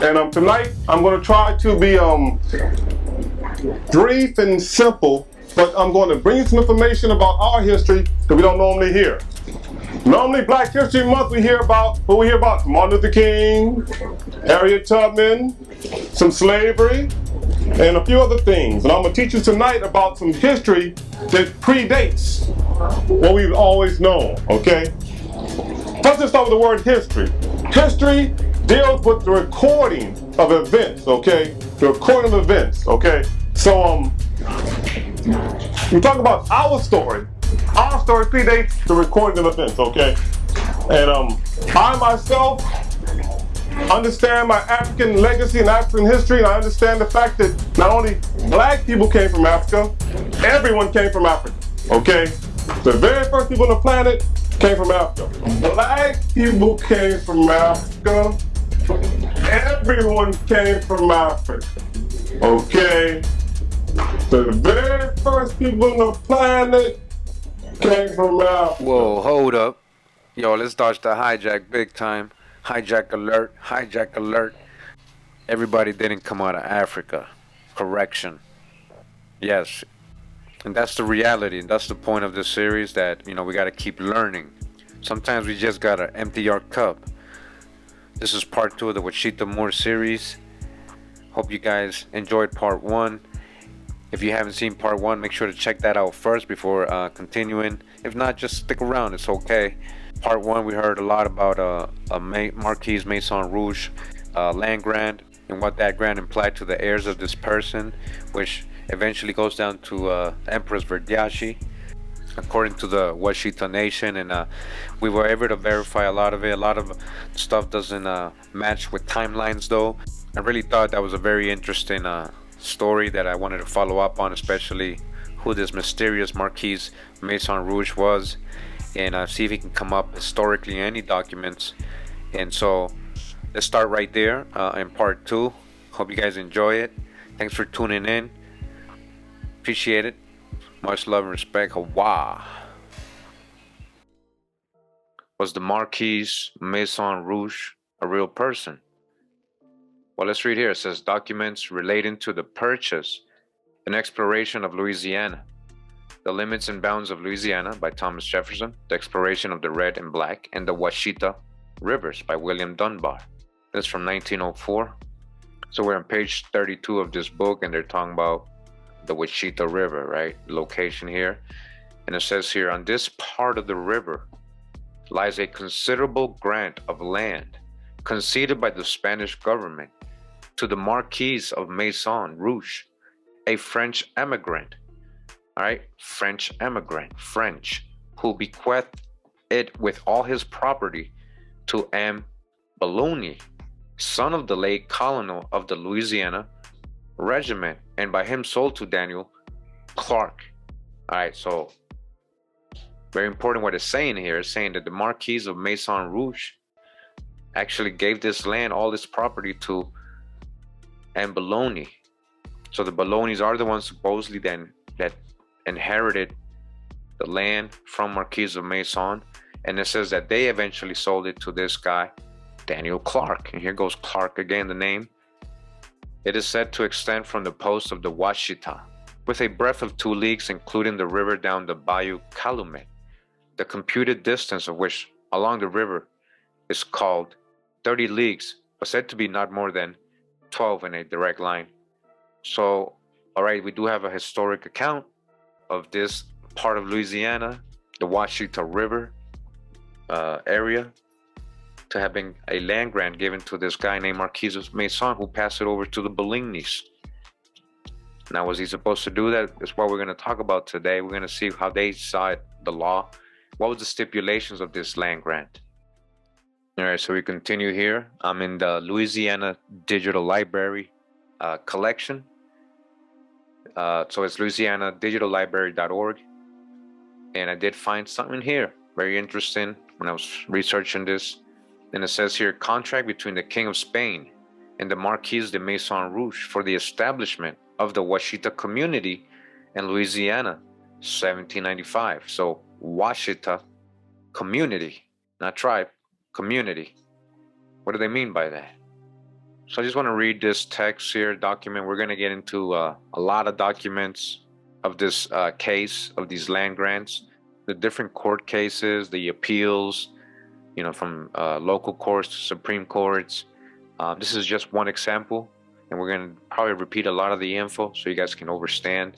And tonight I'm going to try to be brief and simple, but I'm going to bring you some information about our history that we don't normally hear. Normally, Black History Month, we hear about Martin Luther King, Harriet Tubman, some slavery, and a few other things. And I'm going to teach you tonight about some history that predates what we've always known, okay? First, let's start with the word history. History deals with the recording of events, okay? The recording of events, okay? So, we talk about our story. Our story predates the recording of events, okay? And I myself understand my African legacy and African history, and I understand the fact that not only Black people came from Africa, everyone came from Africa, okay? The very first people on the planet came from Africa. Black people came from Africa. Everyone came from Africa, okay? The very first people on the planet came from Africa. Whoa, hold up. Yo, let's dodge the hijack big time. Hijack alert, hijack alert. Everybody didn't come out of Africa. Correction. Yes. And that's the reality. And that's the point of this series, that, we got to keep learning. Sometimes we just got to empty our cup. This is part 2 of the Washita Muurs series. Hope you guys enjoyed part 1. If you haven't seen part 1, make sure to check that out first before continuing. If not, just stick around, it's okay. Part 1, we heard a lot about Marquis Maison Rouge land grant and what that grant implied to the heirs of this person, which eventually goes down to Empress Verdiaccee, according to the Washita Nation. And we were able to verify a lot of it. A lot of stuff doesn't match with timelines, though. I really thought that was a very interesting story that I wanted to follow up on, especially who this mysterious Marquis Maison Rouge was, and see if he can come up historically in any documents. And so let's start right there in part 2. Hope you guys enjoy it. Thanks for tuning in. Appreciate it. Much love and respect. Hawa. Was the Marquis Maison Rouge a real person? Well, let's read here. It says documents relating to the purchase and exploration of Louisiana, the limits and bounds of Louisiana by Thomas Jefferson, the exploration of the Red and Black and the Washita rivers by William Dunbar. That's from 1904. So we're on page 32 of this book, and they're talking about the Washita River, right? Location here. And it says here, on this part of the river lies a considerable grant of land conceded by the Spanish government to the Marquis of Maison Rouge, a French emigrant, all right, French emigrant, who bequeathed it with all his property to M. Baloney, son of the late colonel of the Louisiana regiment, and by him sold to Daniel Clark. All right, so very important what it's saying here. It's saying that the Marquis of Maison Rouge actually gave this land, all this property, to M. Baloney. So the Baloneys are the ones supposedly then that inherited the land from Marquis of Maison, and it says that they eventually sold it to this guy, Daniel Clark. And here goes Clark again, the name. It is said to extend from the post of the Washita, with a breadth of 2 leagues, including the river down the Bayou Calumet, the computed distance of which along the river is called 30 leagues, but said to be not more than 12 in a direct line. So, all right, we do have a historic account of this part of Louisiana, the Washita River area, to have been a land grant given to this guy named Marquis of Maison, who passed it over to the Baloneys. Now, was he supposed to do that? That's what we're going to talk about today. We're going to see how they saw it, the law. What was the stipulations of this land grant? All right, so we continue here. I'm in the Louisiana Digital Library collection. So it's louisianadigitallibrary.org. And I did find something here very interesting when I was researching this. And it says here, contract between the King of Spain and the Marquis de Maison Rouge for the establishment of the Washita community in Louisiana, 1795. So Washita community, not tribe, community. What do they mean by that? So I just want to read this text here, document. We're going to get into a lot of documents of this case, of these land grants, the different court cases, the appeals, from local courts to Supreme Courts. This is just one example, and we're going to probably repeat a lot of the info so you guys can understand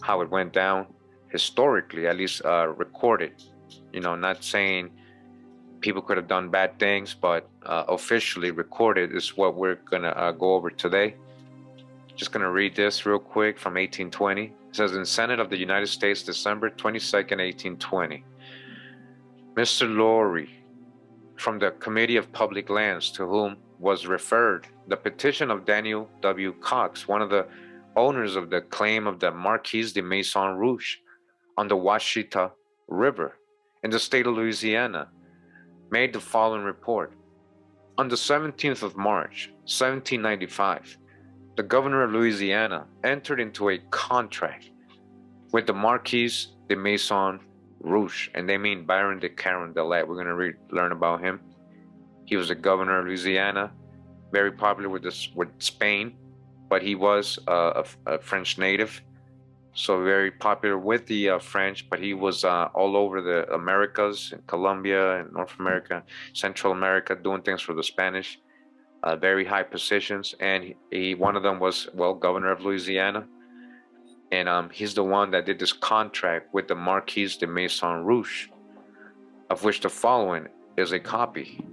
how it went down historically, at least recorded. Not saying people could have done bad things, but officially recorded is what we're gonna go over today. Just gonna read this real quick from 1820. It says, in Senate of the United States, December 22nd, 1820. Mr. Lowry, from the Committee of Public Lands, to whom was referred the petition of Daniel W. Cox, one of the owners of the claim of the Marquis Maison Rouge on the Washita River in the state of Louisiana, made the following report. On the 17th of March, 1795, the governor of Louisiana entered into a contract with the Marquis Maison Rouge, and they mean Baron de Carondelet. We're going to learn about him. He was the governor of Louisiana, very popular with Spain, but he was a French native. So very popular with the French, but he was all over the Americas, in Colombia and North America, Central America, doing things for the Spanish, very high positions. And he one of them was, governor of Louisiana. And he's the one that did this contract with the Marquis de Maison Rouge, of which the following is a copy.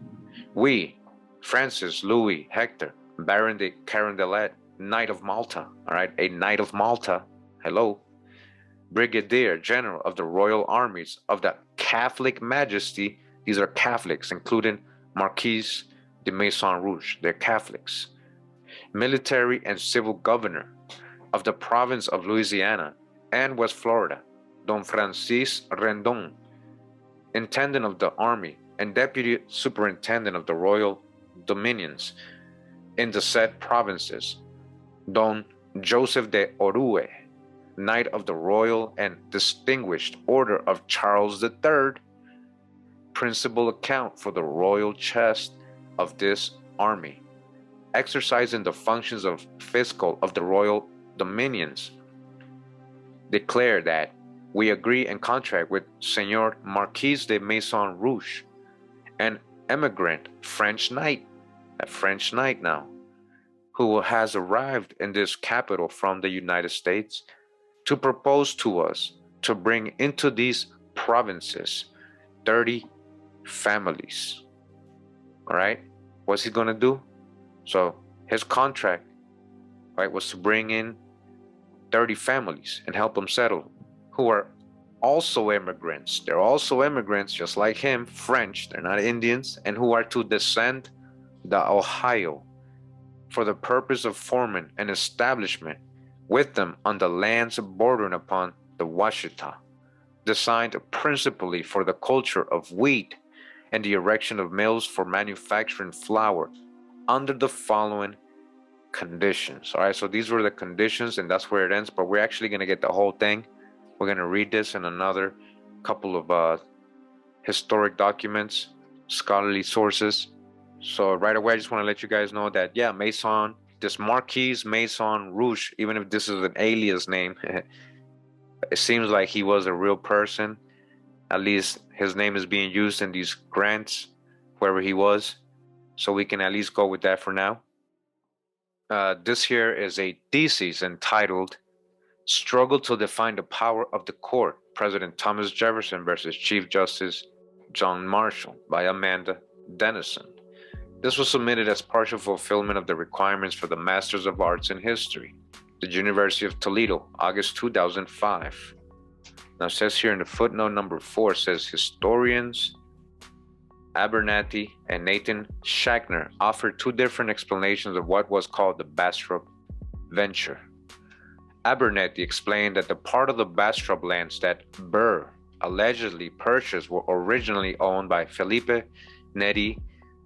We, Francis Louis Hector, Baron de Carondelet, Knight of Malta, all right, a Knight of Malta, hello, Brigadier General of the Royal Armies of the Catholic Majesty. These are Catholics, including Marquis de Maison Rouge. They're Catholics. Military and Civil Governor of the Province of Louisiana and West Florida, Don Francis Rendon. Intendant of the Army and Deputy Superintendent of the Royal Dominions in the said provinces, Don Joseph de Orue, Knight of the Royal and Distinguished Order of Charles III, principal account for the royal chest of this army, exercising the functions of fiscal of the royal dominions, declare that we agree and contract with Senor Marquis de Maison Rouge, an emigrant French knight, a French knight now, who has arrived in this capital from the United States, to propose to us to bring into these provinces 30 families. All right, what's he gonna do? So his contract, right, was to bring in 30 families and help them settle, who are also immigrants. They're also immigrants, just like him, French. They're not Indians, and who are to descend the Ohio for the purpose of forming an establishment with them on the lands bordering upon the Washita, designed principally for the culture of wheat and the erection of mills for manufacturing flour under the following conditions. All right, so these were the conditions, and that's where it ends, but we're actually going to get the whole thing. We're going to read this in another couple of historic documents, scholarly sources. So right away, I just want to let you guys know that, yeah, this Marquis Maison Rouge, even if this is an alias name, it seems like he was a real person. At least his name is being used in these grants, wherever he was. So we can at least go with that for now. This here is a thesis entitled Struggle to Define the Power of the Court, President Thomas Jefferson versus Chief Justice John Marshall, by Amanda Dennison. This was submitted as partial fulfillment of the requirements for the Masters of Arts in History, the University of Toledo, August 2005. Now it says here in the footnote number 4, says historians Abernathy and Nathan Schachner offered two different explanations of what was called the Bastrop venture. Abernathy explained that the part of the Bastrop lands that Burr allegedly purchased were originally owned by Felipe Neri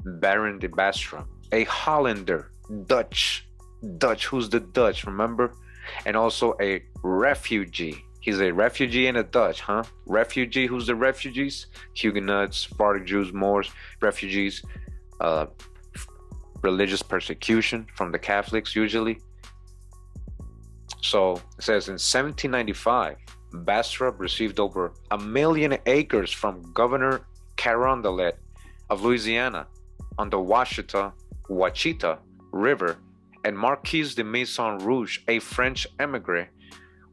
Baron de Bastrop, a Hollander, Dutch, who's the Dutch, remember? And also a refugee. He's a refugee and a Dutch, huh? Refugee, who's the refugees? Huguenots, Sephardic Jews, Moors, refugees, religious persecution from the Catholics usually. So it says in 1795, Bastrop received over 1,000,000 acres from Governor Carondelet of Louisiana on the Washita River, and Marquis de Maison Rouge, a French emigre,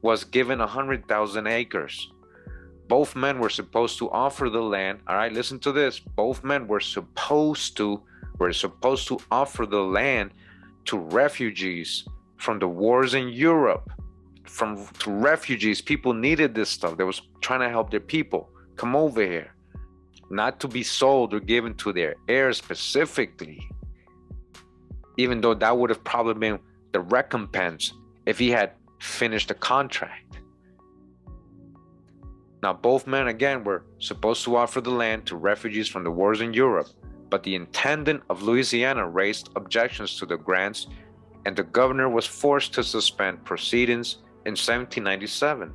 was given 100,000 acres. Both men were supposed to offer the land. All right, listen to this. Both men were supposed to offer the land to refugees from the wars in Europe. To refugees, people needed this stuff. They was trying to help their people come over here, not to be sold or given to their heirs specifically. Even though that would have probably been the recompense if he had finished the contract. Now, both men again were supposed to offer the land to refugees from the wars in Europe, but the intendant of Louisiana raised objections to the grants, and the governor was forced to suspend proceedings in 1797.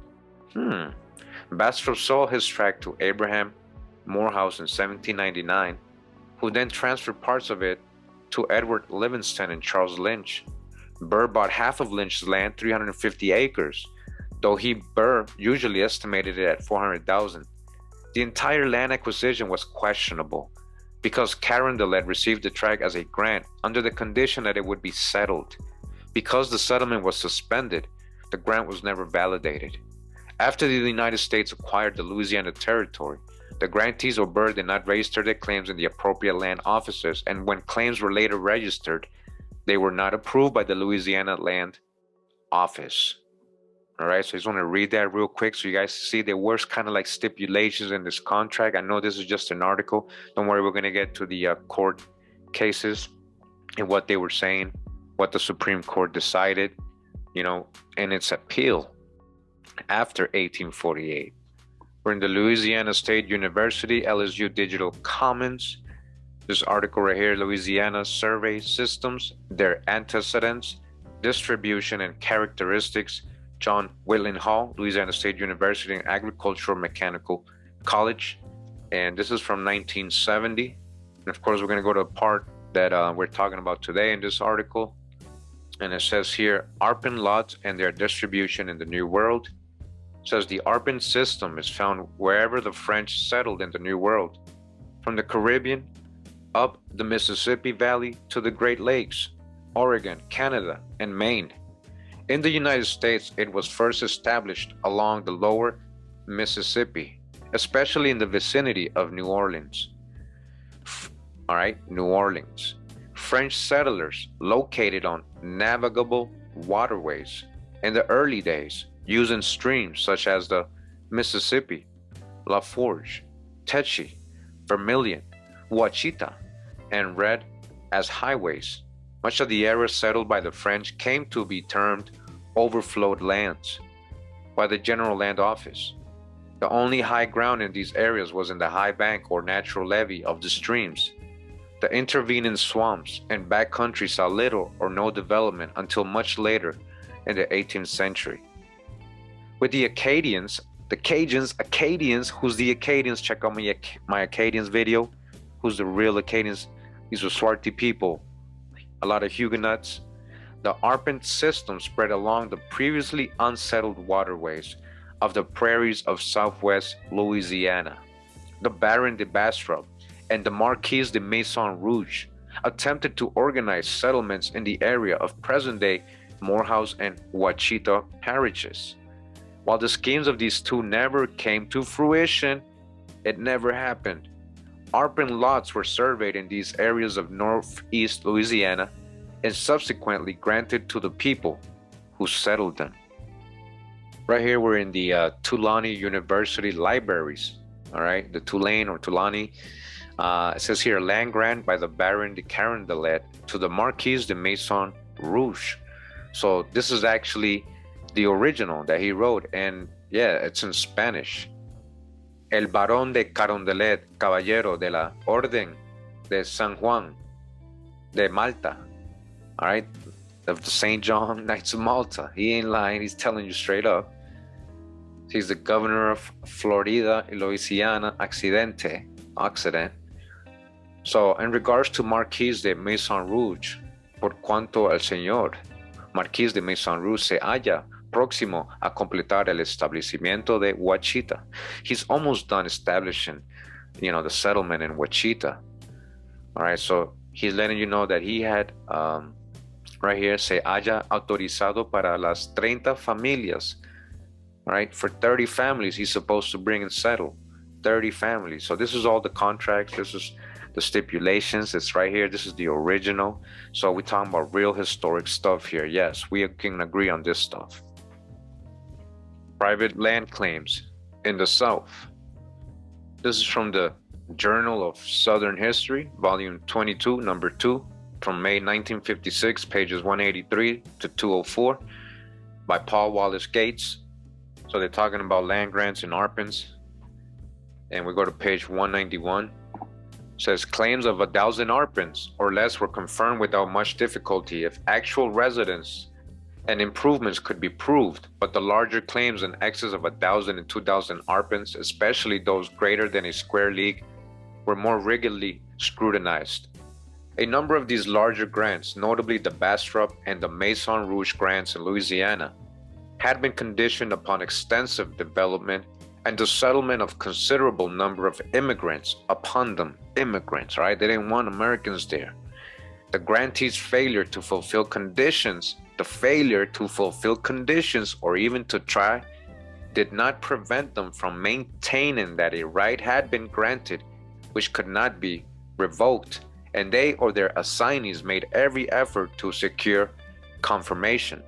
Bastrop sold his tract to Abraham Morehouse in 1799, who then transferred parts of it to Edward Livingston and Charles Lynch. Burr bought half of Lynch's land, 350 acres, though Burr usually estimated it at 400,000. The entire land acquisition was questionable because Carondelet received the tract as a grant under the condition that it would be settled. Because the settlement was suspended, the grant was never validated. After the United States acquired the Louisiana Territory, the grantees or Burr did not register their claims in the appropriate land offices, and when claims were later registered, they were not approved by the Louisiana Land Office. All right, so I just want to read that real quick so you guys see there were kind of like stipulations in this contract. I know this is just an article. Don't worry, we're going to get to the court cases and what they were saying, what the Supreme Court decided, in its appeal after 1848. We're in the Louisiana State University, LSU Digital Commons. This article right here, Louisiana Survey Systems, their antecedents, distribution and characteristics. John Whitland Hall, Louisiana State University and Agricultural Mechanical College. And this is from 1970. And of course, we're going to go to a part that we're talking about today in this article. And it says here, ARPAN lots and their distribution in the New World. It says the ARPAN system is found wherever the French settled in the New World, from the Caribbean up the Mississippi Valley to the Great Lakes, Oregon, Canada, and Maine. In the United States, it was first established along the lower Mississippi, especially in the vicinity of New Orleans. New Orleans. French settlers located on navigable waterways in the early days, using streams such as the Mississippi, La Forge, Teche, Vermilion, Washita, and Red as highways. Much of the area settled by the French came to be termed overflowed lands by the General Land Office. The only high ground in these areas was in the high bank or natural levee of the streams. The intervening swamps and backcountry saw little or no development until much later in the 18th century. With the Acadians, who's the Acadians? Check out my Acadians video. Who's the real Acadians? These were swarthy people, a lot of Huguenots. The ARPAN system spread along the previously unsettled waterways of the prairies of southwest Louisiana. The Baron de Bastrop and the Marquis de Maison Rouge attempted to organize settlements in the area of present-day Morehouse and Washita parishes. While the schemes of these two never came to fruition, it never happened. ARPAN lots were surveyed in these areas of northeast Louisiana and subsequently granted to the people who settled them. Right here, we're in the Tulane University libraries. All right, the Tulane or Tulane. It says here, land grant by the Baron de Carondelet to the Marquis de Maison Rouge. So this is actually the original that he wrote, and yeah, it's in Spanish. El Barón de Carondelet, caballero de la Orden de San Juan de Malta. All right, of the St. John Knights of Malta. He ain't lying, he's telling you straight up. He's the governor of Florida y Louisiana Occident. So, in regards to Marquis de Maison Rouge, por cuanto el señor Marquis de Maison Rouge se halla próximo a completar el establecimiento de Washita. He's almost done establishing, the settlement in Washita. All right, so he's letting you know that he had, right here, se haya autorizado para las 30 familias, right? For 30 families, he's supposed to bring and settle 30 families. So this is all the contracts. This is the stipulations. It's right here. This is the original. So we're talking about real historic stuff here. Yes, we can agree on this stuff. Private land claims in the South. This is from the Journal of Southern History, volume 22, number 2, from May 1956, pages 183 to 204, by Paul Wallace Gates. So they're talking about land grants in Arpins. And we go to page 191. It says claims of 1,000 arpents or less were confirmed without much difficulty if actual residence and improvements could be proved, but the larger claims in excess of 1,000 and 2,000 arpents, especially those greater than a square league, were more rigidly scrutinized. A number of these larger grants, notably the Bastrop and the Maison Rouge grants in Louisiana, had been conditioned upon extensive development and the settlement of considerable number of immigrants upon them. Immigrants, right? They didn't want Americans there. The grantees' failure to fulfill conditions, or even to try, did not prevent them from maintaining that a right had been granted which could not be revoked, and they or their assignees made every effort to secure confirmation.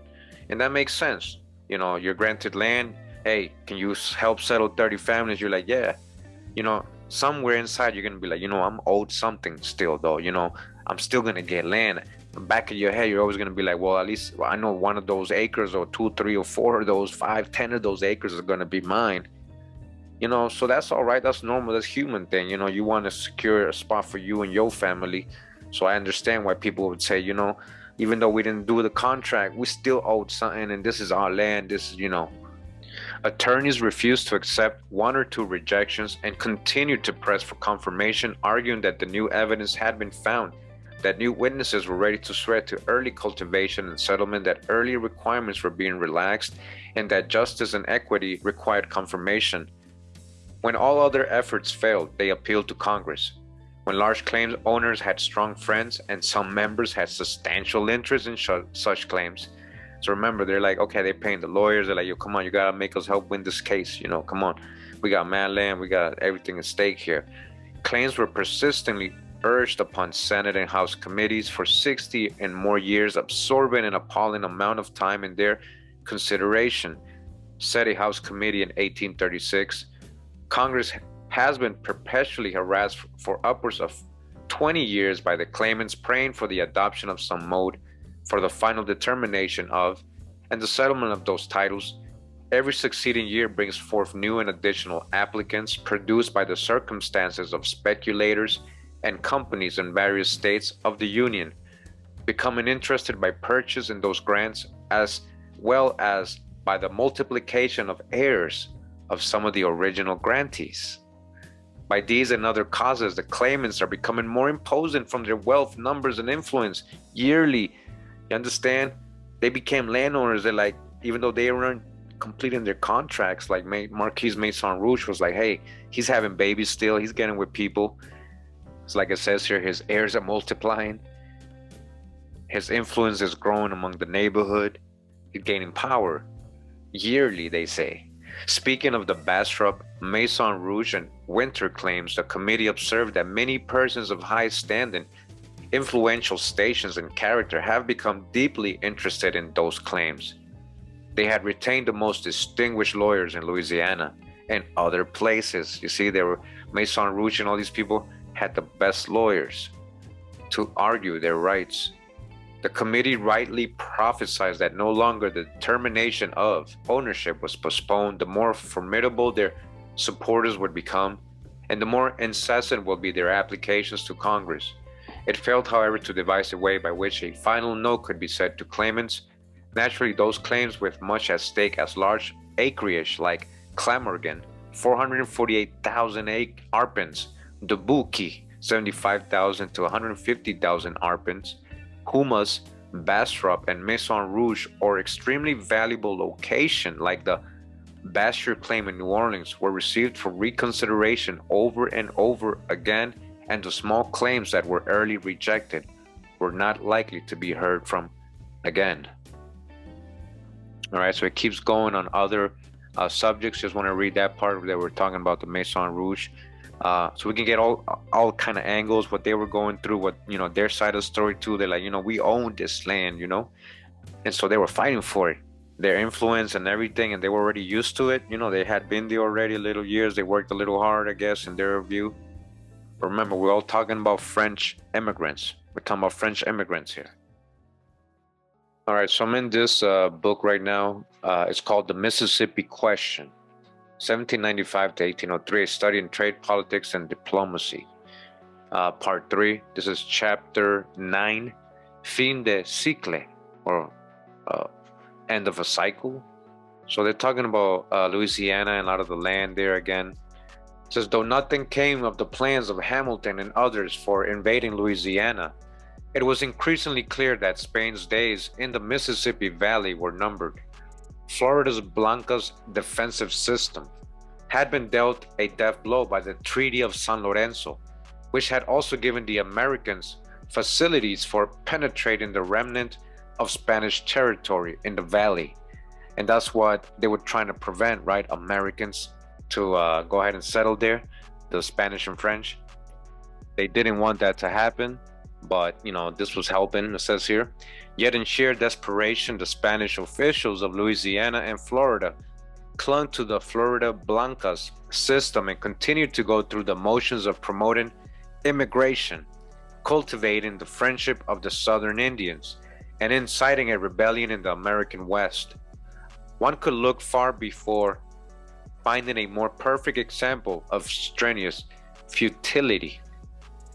And that makes sense. You're granted land. Hey, can you help settle 30 families? You're like, yeah. Somewhere inside you're going to be like, I'm owed something still, though. I'm still going to get land. Back of your head, you're always going to be like, well, at least I know one of those acres or 2, 3, or 4 of those, 5, 10 of those acres are going to be mine. So that's all right. That's normal. That's human thing. You want to secure a spot for you and your family. So I understand why people would say, even though we didn't do the contract, we still owed something, and this is our land. This is, Attorneys refused to accept 1 or 2 rejections and continued to press for confirmation, arguing that the new evidence had been found, that new witnesses were ready to swear to early cultivation and settlement, that earlier requirements were being relaxed, and that justice and equity required confirmation. When all other efforts failed, they appealed to Congress. When large claims owners had strong friends and some members had substantial interest in such claims. So remember, they're like, okay, they're paying the lawyers. They're like, yo, come on, you gotta make us help win this case. Come on. We got mad land. We got everything at stake here. Claims were persistently urged upon Senate and House committees for 60 and more years, absorbing an appalling amount of time in their consideration. Said a House committee in 1836, Congress has been perpetually harassed for upwards of 20 years by the claimants praying for the adoption of some mode for the final determination of and the settlement of those titles. Every succeeding year brings forth new and additional applicants produced by the circumstances of speculators and companies in various states of the Union, becoming interested by purchase in those grants as well as by the multiplication of heirs of some of the original grantees. By these and other causes, the claimants are becoming more imposing from their wealth, numbers, and influence yearly. You understand? They became landowners. They're like, even though they weren't completing their contracts, like Marquis Maison Rouge was like, hey, he's having babies still. He's getting with people. It's like it says here, his heirs are multiplying. His influence is growing among the neighborhood. He's gaining power yearly, they say. Speaking of the Bastrop, Maison Rouge, and winter claims, the committee observed that many persons of high standing, influential stations, and character have become deeply interested in those claims. They had retained the most distinguished lawyers in Louisiana and other places. You see, there were Maison Rouge and all these people had the best lawyers to argue their rights. The committee rightly prophesied that no longer the determination of ownership was postponed, the more formidable their supporters would become, and the more incessant will be their applications to Congress. It failed, however, to devise a way by which a final no could be said to claimants. Naturally, those claims with much at stake as large acreage like Clamorgan, 448,000 arpents, Dubuque, 75,000 to 150,000 arpents. Humas, Bastrop, and Maison Rouge, or extremely valuable location like the Bastrop claim in New Orleans, were received for reconsideration over and over again, and the small claims that were early rejected were not likely to be heard from again. All right, so it keeps going on other subjects. Just want to read that part where we're talking about the Maison Rouge, so we can get all kind of angles, what they were going through, what, you know, their side of the story too. They're like, you know, we own this land, you know, and so they were fighting for it, their influence and everything, and they were already used to it. You know, they had been there already a little years. They worked a little hard, I guess, in their view. But remember, we're all talking about French immigrants. We're talking about French immigrants here. All right, so I'm in this book right now. It's called The Mississippi Question, 1795 to 1803, a study in trade, politics, and diplomacy. Part 3, this is chapter 9, fin de cycle, or end of a cycle. So they're talking about Louisiana and a lot of the land there again. It says, though nothing came of the plans of Hamilton and others for invading Louisiana, it was increasingly clear that Spain's days in the Mississippi Valley were numbered. Florida's Blanca's defensive system had been dealt a death blow by the Treaty of San Lorenzo, which had also given the Americans facilities for penetrating the remnant of Spanish territory in the valley. And that's what they were trying to prevent, right? Americans to go ahead and settle there, the Spanish and French. They didn't want that to happen, but, you know, this was helping, it says here. Yet in sheer desperation, the Spanish officials of Louisiana and Florida clung to the Florida Blanca's system and continued to go through the motions of promoting immigration, cultivating the friendship of the Southern Indians, and inciting a rebellion in the American West. One could look far before finding a more perfect example of strenuous futility.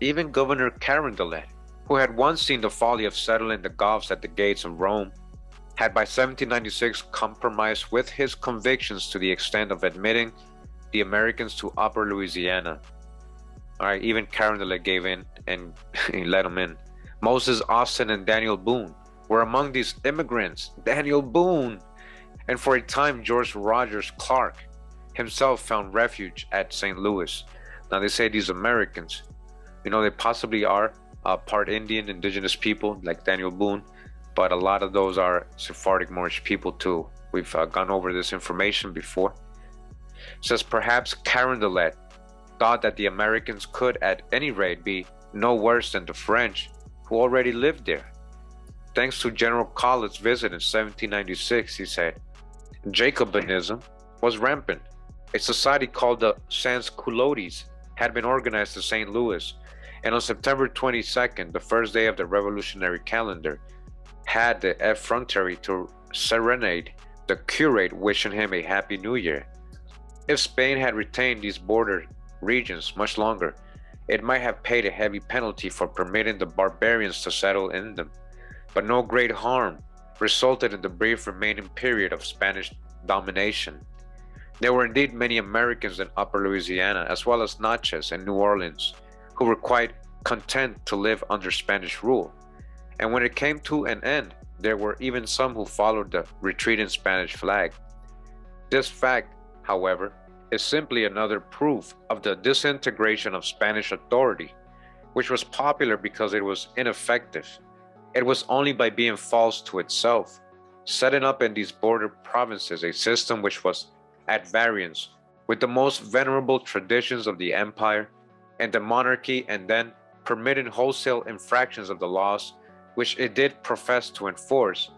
Even Governor Carondelet, who had once seen the folly of settling the Goths at the gates of Rome, had by 1796 compromised with his convictions to the extent of admitting the Americans to Upper Louisiana. All right, even Carondelet gave in and he let them in. Moses Austin and Daniel Boone were among these immigrants. Daniel Boone! And for a time, George Rogers Clark himself found refuge at St. Louis. Now they say these Americans, you know, they possibly are part Indian, indigenous people like Daniel Boone, but a lot of those are Sephardic Moorish people too. We've gone over this information before. It says perhaps Carondelet thought that the Americans could at any rate be no worse than the French who already lived there. Thanks to General Collett's visit in 1796, he said, Jacobinism was rampant. A society called the Sans-Culottes had been organized in St. Louis, and on September 22nd, the first day of the revolutionary calendar, had the effrontery to serenade the curate, wishing him a happy new year. If Spain had retained these border regions much longer, it might have paid a heavy penalty for permitting the barbarians to settle in them. But no great harm resulted in the brief remaining period of Spanish domination. There were indeed many Americans in Upper Louisiana, as well as Natchez and New Orleans, who were quite content to live under Spanish rule. And when it came to an end, there were even some who followed the retreating Spanish flag. This fact, however, is simply another proof of the disintegration of Spanish authority, which was popular because it was ineffective. It was only by being false to itself, setting up in these border provinces a system which was at variance with the most venerable traditions of the empire and the monarchy, and then permitting wholesale infractions of the laws which it did profess to enforce,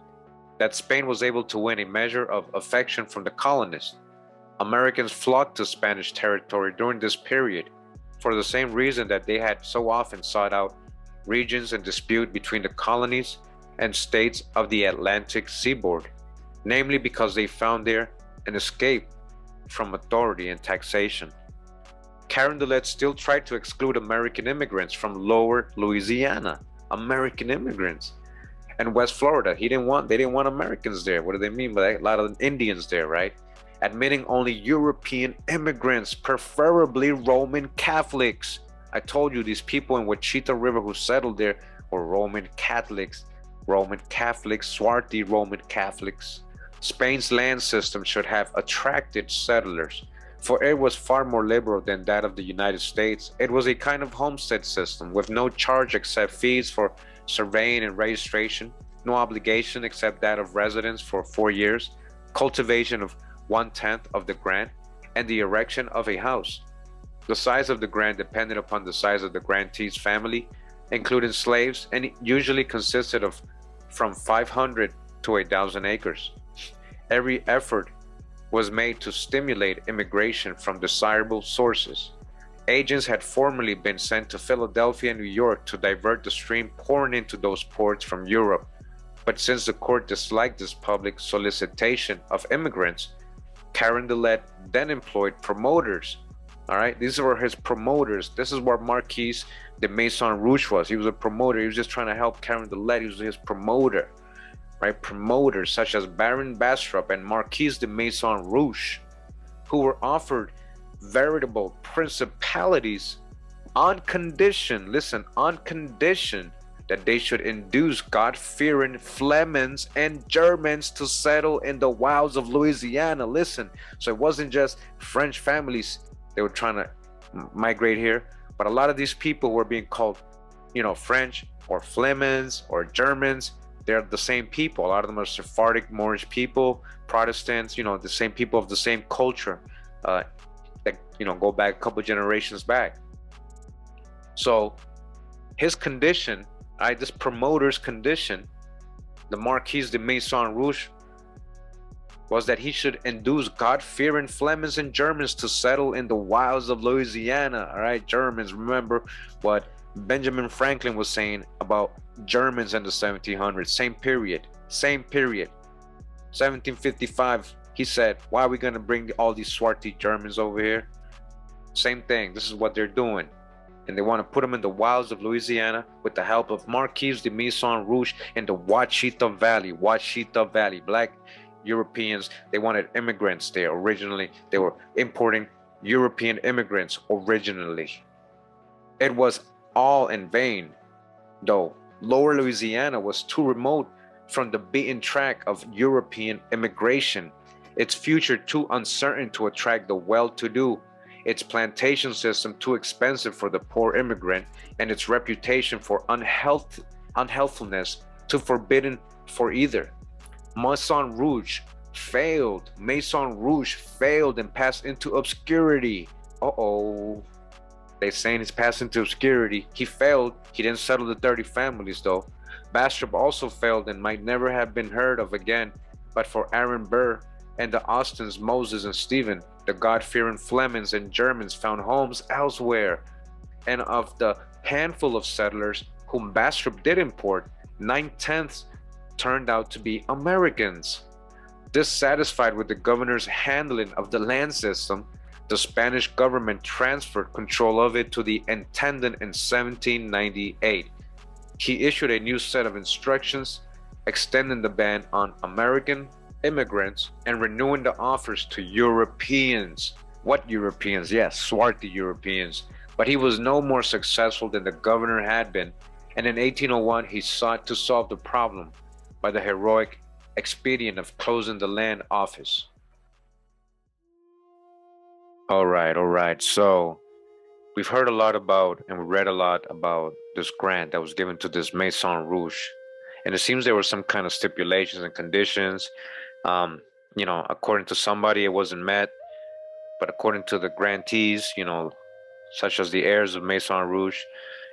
that Spain was able to win a measure of affection from the colonists. Americans flocked to Spanish territory during this period for the same reason that they had so often sought out regions in dispute between the colonies and states of the Atlantic seaboard, namely because they found there an escape from authority and taxation. Carondelet still tried to exclude American immigrants from lower Louisiana, American immigrants, and West Florida. They didn't want Americans there. What do they mean by that? A lot of Indians there, right? Admitting only European immigrants, preferably Roman Catholics. I told you these people in Washita River who settled there were Roman Catholics, Swarthy Roman Catholics. Spain's land system should have attracted settlers, for it was far more liberal than that of the United States. It was a kind of homestead system with no charge except fees for surveying and registration, no obligation except that of residence for 4 years, cultivation of 1/10 of the grant, and the erection of a house. The size of the grant depended upon the size of the grantee's family, including slaves, and it usually consisted of from 500 to 1,000 acres. Every effort was made to stimulate immigration from desirable sources. Agents had formerly been sent to Philadelphia and New York to divert the stream pouring into those ports from Europe. But since the court disliked this public solicitation of immigrants, Carondelet then employed promoters. All right, these were his promoters. This is where Marquis de Maison Rouge was. He was a promoter. He was just trying to help Carondelet. He was his promoter, right? Promoters such as Baron Bastrop and Marquis de Maison Rouge, who were offered veritable principalities on condition, listen, on condition that they should induce God-fearing Flemings and Germans to settle in the wilds of Louisiana. Listen, so it wasn't just French families they were trying to migrate here, but a lot of these people were being called, French or Flemings or Germans. They're the same people. A lot of them are Sephardic Moorish people, Protestants, the same people of the same culture that, go back a couple generations back. So his condition, this promoter's condition, the Marquis de Maison Rouge, was that he should induce God-fearing Flemings and Germans to settle in the wilds of Louisiana. All right, Germans, remember what Benjamin Franklin was saying about Germans in the 1700s, same period. 1755, he said, why are we gonna bring all these swarthy Germans over here? Same thing, this is what they're doing. And they want to put them in the wilds of Louisiana with the help of Marquis de Maison Rouge in the Washita Valley, Black Europeans. They wanted immigrants there originally. They were importing European immigrants originally. It was all in vain, though. Lower Louisiana was too remote from the beaten track of European immigration, its future too uncertain to attract the well-to-do, its plantation system too expensive for the poor immigrant, and its reputation for unhealthfulness too forbidden for either. Maison Rouge failed and passed into obscurity. They saying he's passed into obscurity. He failed. He didn't settle the 30 families though. Bastrop also failed and might never have been heard of again, but for Aaron Burr and the Austins, Moses and Stephen, the God-fearing Flemings and Germans found homes elsewhere. And of the handful of settlers whom Bastrop did import, 9/10 turned out to be Americans. Dissatisfied with the governor's handling of the land system, the Spanish government transferred control of it to the intendant in 1798. He issued a new set of instructions extending the ban on American immigrants and renewing the offers to Europeans. What Europeans? Yes, swarthy Europeans. But he was no more successful than the governor had been, and in 1801 he sought to solve the problem by the heroic expedient of closing the land office. All right. So we've heard a lot about and we read a lot about this grant that was given to this Maison Rouge. And it seems there were some kind of stipulations and conditions. According to somebody, it wasn't met. But according to the grantees, such as the heirs of Maison Rouge,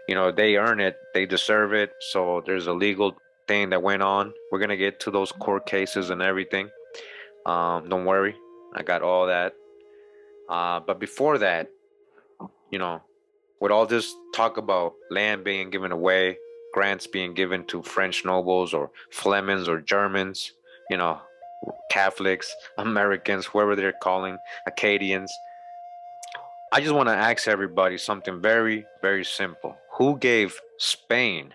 they earn it, they deserve it. So there's a legal thing that went on. We're going to get to those court cases and everything. Don't worry, I got all that. But before that, with all this talk about land being given away, grants being given to French nobles or Flemings or Germans, Catholics, Americans, whoever they're calling, Acadians, I just want to ask everybody something very, very simple. Who gave Spain,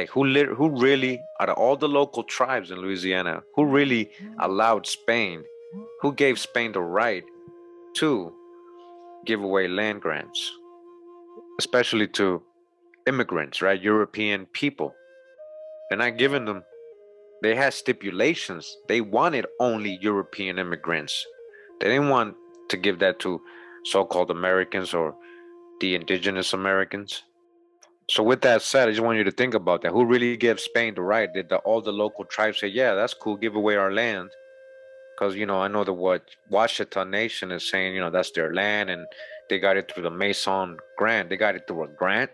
who really, out of all the local tribes in Louisiana, who really allowed Spain, who gave Spain the right to give away land grants? especially to immigrants, right? European people. They're not giving them, they had stipulations. They wanted only European immigrants. They didn't want to give that to so called Americans or the indigenous Americans. So, with that said, I just want you to think about that. Who really gave Spain the right? Did all the local tribes say, yeah, that's cool, give away our land? Because, I know that what Washita Nation is saying, that's their land and they got it through the Maison grant. They got it through a grant.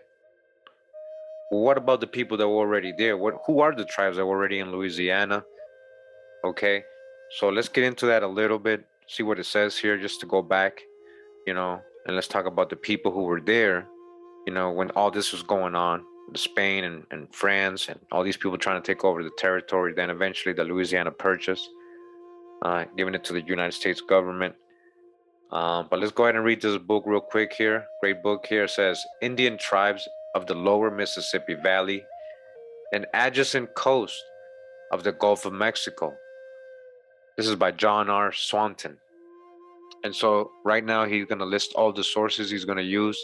Well, what about the people that were already there? Who are the tribes that were already in Louisiana? Okay, so let's get into that a little bit, see what it says here, just to go back, and let's talk about the people who were there, when all this was going on, Spain and France and all these people trying to take over the territory, then eventually the Louisiana Purchase, giving it to the United States government. But let's go ahead and read this book real quick here. Great book here. It says Indian Tribes of the Lower Mississippi Valley and Adjacent Coast of the Gulf of Mexico. This is by John R. Swanton. And so right now he's going to list all the sources he's going to use.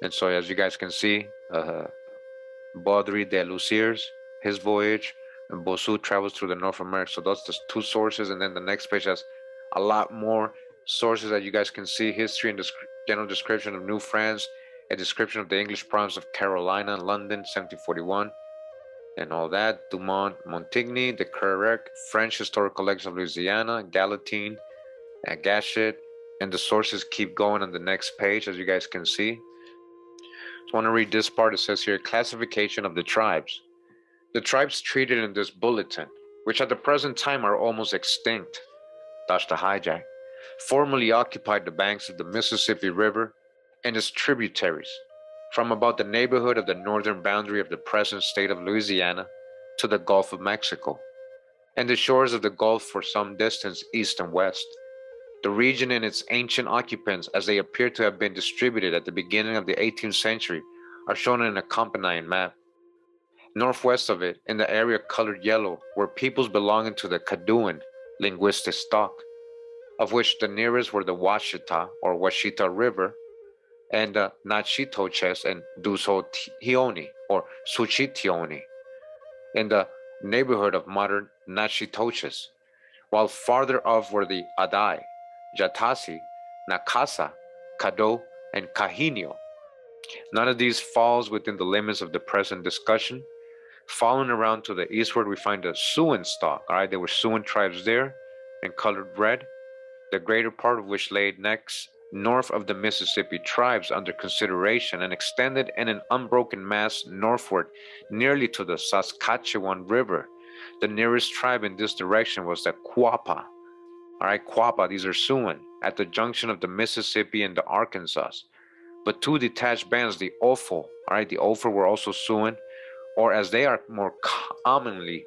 And so as you guys can see, Baudry de Luciers, his voyage, and Bossu travels through the North America. So that's the two sources. And then the next page has a lot more sources that you guys can see. History and general description of New France, a description of the English province of Carolina, London, 1741. And all that, Dumont, Montigny, the correct French historical collection of Louisiana, Gallatin, and Gachet, and the sources keep going on the next page, as you guys can see. So I want to read this part. It says here, classification of the tribes. The tribes treated in this bulletin, which at the present time are almost extinct, that's the hijack, formerly occupied the banks of the Mississippi River and its tributaries, from about the neighborhood of the northern boundary of the present state of Louisiana to the Gulf of Mexico, and the shores of the Gulf for some distance east and west. The region and its ancient occupants, as they appear to have been distributed at the beginning of the 18th century, are shown in an accompanying map. Northwest of it, in the area colored yellow, were peoples belonging to the Caddoan linguistic stock, of which the nearest were the Washita or Washita River, and the Natchitoches and Dusotioni or Suchitioni, in the neighborhood of modern Natchitoches, while farther off were the Adai, Jatasi, Nakasa, Caddo, and Cahinio. None of these falls within the limits of the present discussion. Following around to the eastward, we find the Siouan stock. All right, there were Siouan tribes there, in colored red, the greater part of which lay next north of the Mississippi tribes under consideration and extended in an unbroken mass northward nearly to the Saskatchewan River. The nearest tribe in this direction was the Quapaw. All right, Quapaw, these are Siouan, at the junction of the Mississippi and the Arkansas. But two detached bands, the Ofo, all right, the Ofo were also Siouan, or as they are more commonly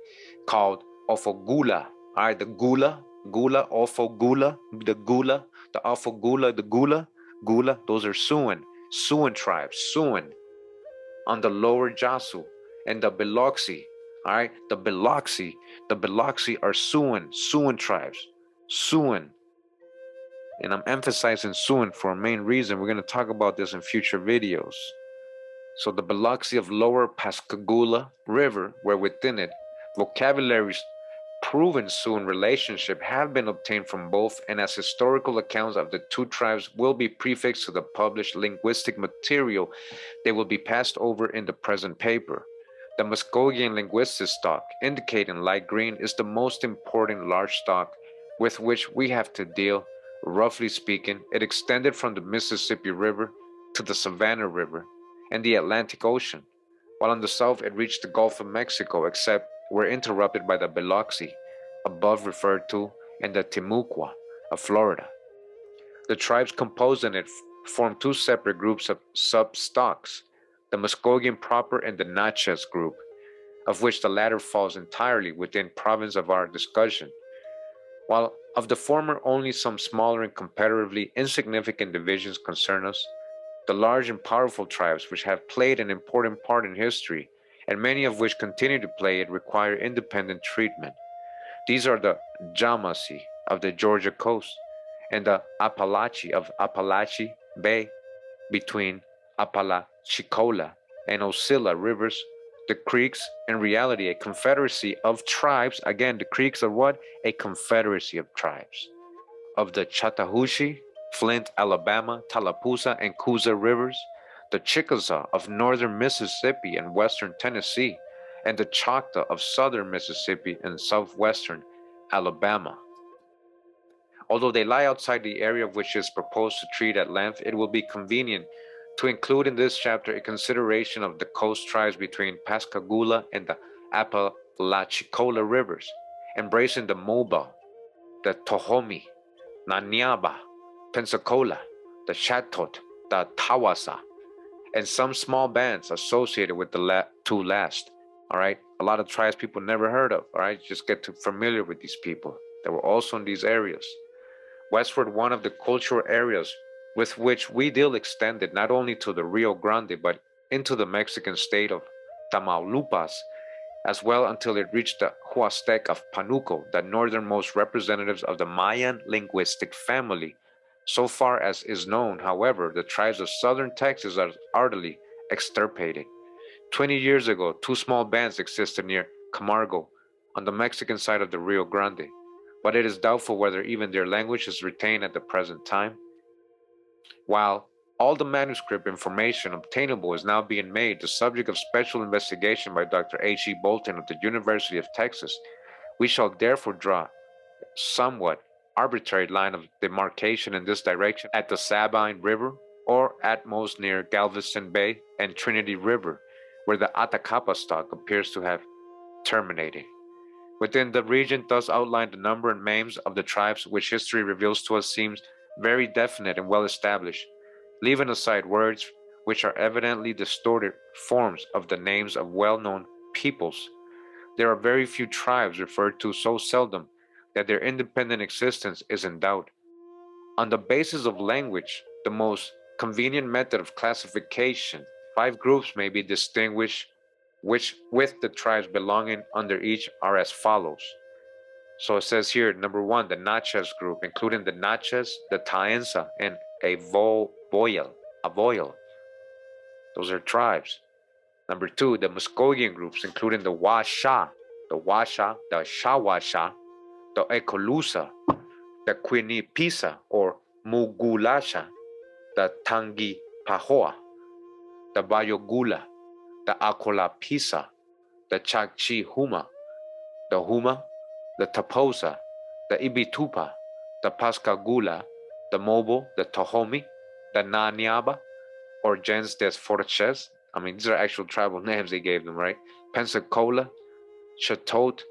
called, Ofogula. All right, the Gula, Ofogula, the Ofogula, the Gula, those are Siouan tribes, Siouan on the lower Jasu, and the Biloxi. All right, the Biloxi are Siouan tribes, Siouan. And I'm emphasizing Siouan for a main reason. We're going to talk about this in future videos. So the Biloxi of lower Pascagoula River were within it. Vocabularies proven Siouan relationship have been obtained from both, and as historical accounts of the two tribes will be prefixed to the published linguistic material, they will be passed over in the present paper. The Muskogean linguistic stock, indicated in light green, is the most important large stock with which we have to deal. Roughly speaking, it extended from the Mississippi River to the Savannah River and the Atlantic Ocean, while on the south it reached the Gulf of Mexico, except were interrupted by the Biloxi, above referred to, and the Timucua of Florida. The tribes composing it form two separate groups of sub-stocks, the Muskogean proper and the Natchez group, of which the latter falls entirely within province of our discussion, while of the former only some smaller and comparatively insignificant divisions concern us. The large and powerful tribes which have played an important part in history, and many of which continue to play it, require independent treatment. These are the Yamasee of the Georgia coast and the Apalachee of Apalachee Bay between Apalachicola, and Oscilla rivers, the Creeks, in reality a confederacy of tribes. Again, the Creeks are what? A confederacy of tribes. Of the Chattahoochee, Flint, Alabama, Tallapoosa, and Coosa rivers, the Chickasaw of northern Mississippi and western Tennessee, and the Choctaw of southern Mississippi and southwestern Alabama. Although they lie outside the area of which is proposed to treat at length, it will be convenient to include in this chapter a consideration of the coast tribes between Pascagoula and the Apalachicola rivers, embracing the Mobile, the Tohomi, Nanyaba, Pensacola, the Chatot, the Tawasa, and some small bands associated with the two last. All right, a lot of tribes people never heard of. All right, just get too familiar with these people that were also in these areas. Westward, one of the cultural areas with which we deal extended not only to the Rio Grande but into the Mexican state of Tamaulipas, as well until it reached the Huastec of Panuco, the northernmost representatives of the Mayan linguistic family. So far as is known, however, the tribes of southern Texas are utterly extirpated. 20 years ago, two small bands existed near Camargo, on the Mexican side of the Rio Grande, but it is doubtful whether even their language is retained at the present time. While all the manuscript information obtainable is now being made the subject of special investigation by Dr. H. E. Bolton of the University of Texas, we shall therefore draw a somewhat arbitrary line of demarcation in this direction at the Sabine River, or at most near Galveston Bay and Trinity River, where the Atacapa stock appears to have terminated. Within the region thus outlined, the number and names of the tribes which history reveals to us seems very definite and well established, leaving aside words which are evidently distorted forms of the names of well-known peoples. There are very few tribes referred to so seldom that their independent existence is in doubt. On the basis of language, the most convenient method of classification, 5 groups may be distinguished which with the tribes belonging under each are as follows. So it says here, number 1, the Natchez group, including the Natchez, the Taensa, and a Voyal. Those are tribes. Number 2, the Muskogean groups, including the Washa, the Chawicha, the Ecolusa, the Quinipisa or Mugulasha, the Tangi Pahoa, the Bayogula, the Acolapisa, the Chakchi Huma, the Taposa, the Ibitupa, the Pascagoula, the Mobile, the Tohomi, the Nanyaba, or Gens des Forches. I mean, these are actual tribal names they gave them, right? Pensacola, Chatot,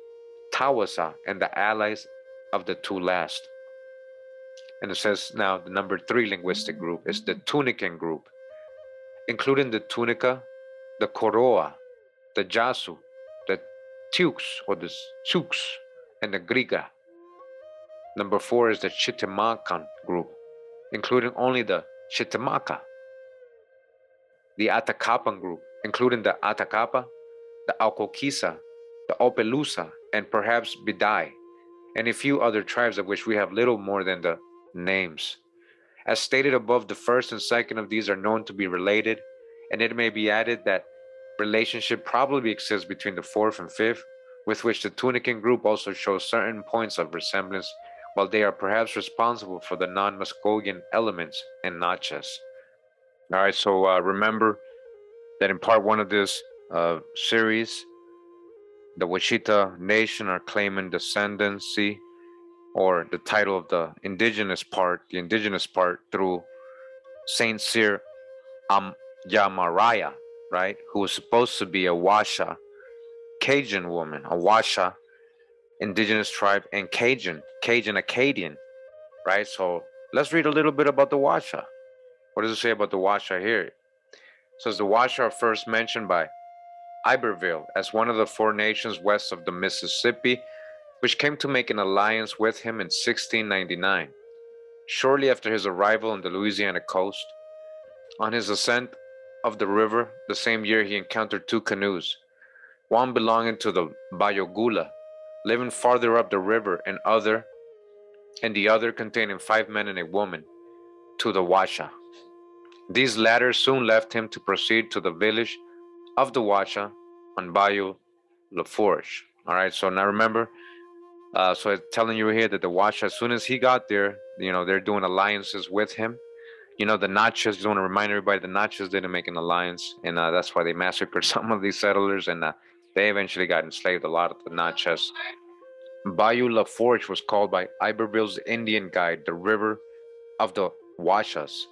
Tawasa, and the allies of the two last. And it says now the number 3 linguistic group is the Tunican group, including the Tunica, the Coroa, the Jasu, the Tux or the Tsux, and the Griga. Number 4 is the Chitimacan group, including only the Chitimaca. The Atacapan group, including the Atacapa, the Alcoquisa, the Opelusa, and perhaps Bidai, and a few other tribes of which we have little more than the names. As stated above, the first and second of these are known to be related, and it may be added that relationship probably exists between the fourth and fifth, with which the Tunican group also shows certain points of resemblance, while they are perhaps responsible for the non-Muskogean elements in Natchez. All right, so remember that in part 1 of this series, the Washita Nation are claiming descendancy, or the title of the indigenous part through Saint Cyr Yamaraya, right, who was supposed to be a Washa Cajun woman, a Washa indigenous tribe, and Cajun Acadian, right? So let's read a little bit about the Washa. What does it say about the Washa here? It says the Washa are first mentioned by Iberville as one of the 4 nations west of the Mississippi, which came to make an alliance with him in 1699. Shortly after his arrival on the Louisiana coast, on his ascent of the river the same year, he encountered 2 canoes, one belonging to the Bayogula, living farther up the river, and the other containing 5 men and a woman, to the Washa. These latter soon left him to proceed to the village of the Washa on Bayou La Forge. All right, so now remember, so it's telling you here that the Washa, as soon as he got there, they're doing alliances with him. The Natchez, just want to remind everybody, the Natchez didn't make an alliance, and that's why they massacred some of these settlers, and they eventually got enslaved, a lot of the Natchez. Bayou La Forge was called by Iberville's Indian guide the River of the Washas,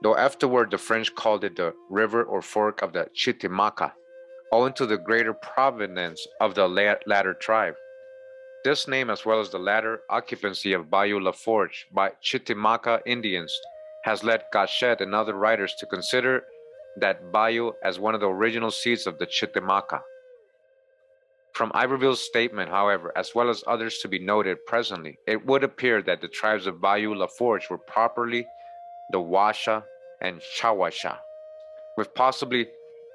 though afterward the French called it the River or Fork of the Chitimaca, owing to the greater provenance of the latter tribe. This name, as well as the latter occupancy of Bayou La Forge by Chitimaca Indians, has led Gachet and other writers to consider that bayou as one of the original seats of the Chitimaca. From Iberville's statement, however, as well as others to be noted presently, it would appear that the tribes of Bayou La Forge were properly the Washa and Chawicha, with possibly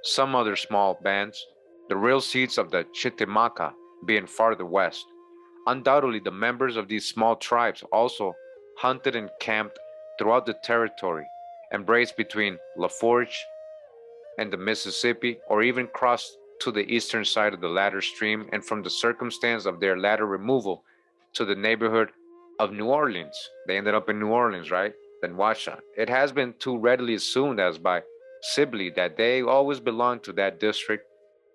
some other small bands, the real seats of the Chitimaca being farther west. Undoubtedly, the members of these small tribes also hunted and camped throughout the territory, embraced between La Forge and the Mississippi, or even crossed to the eastern side of the latter stream, and from the circumstance of their latter removal to the neighborhood of New Orleans. They ended up in New Orleans, right? Then Washa. It has been too readily assumed as by Sibley that they always belonged to that district.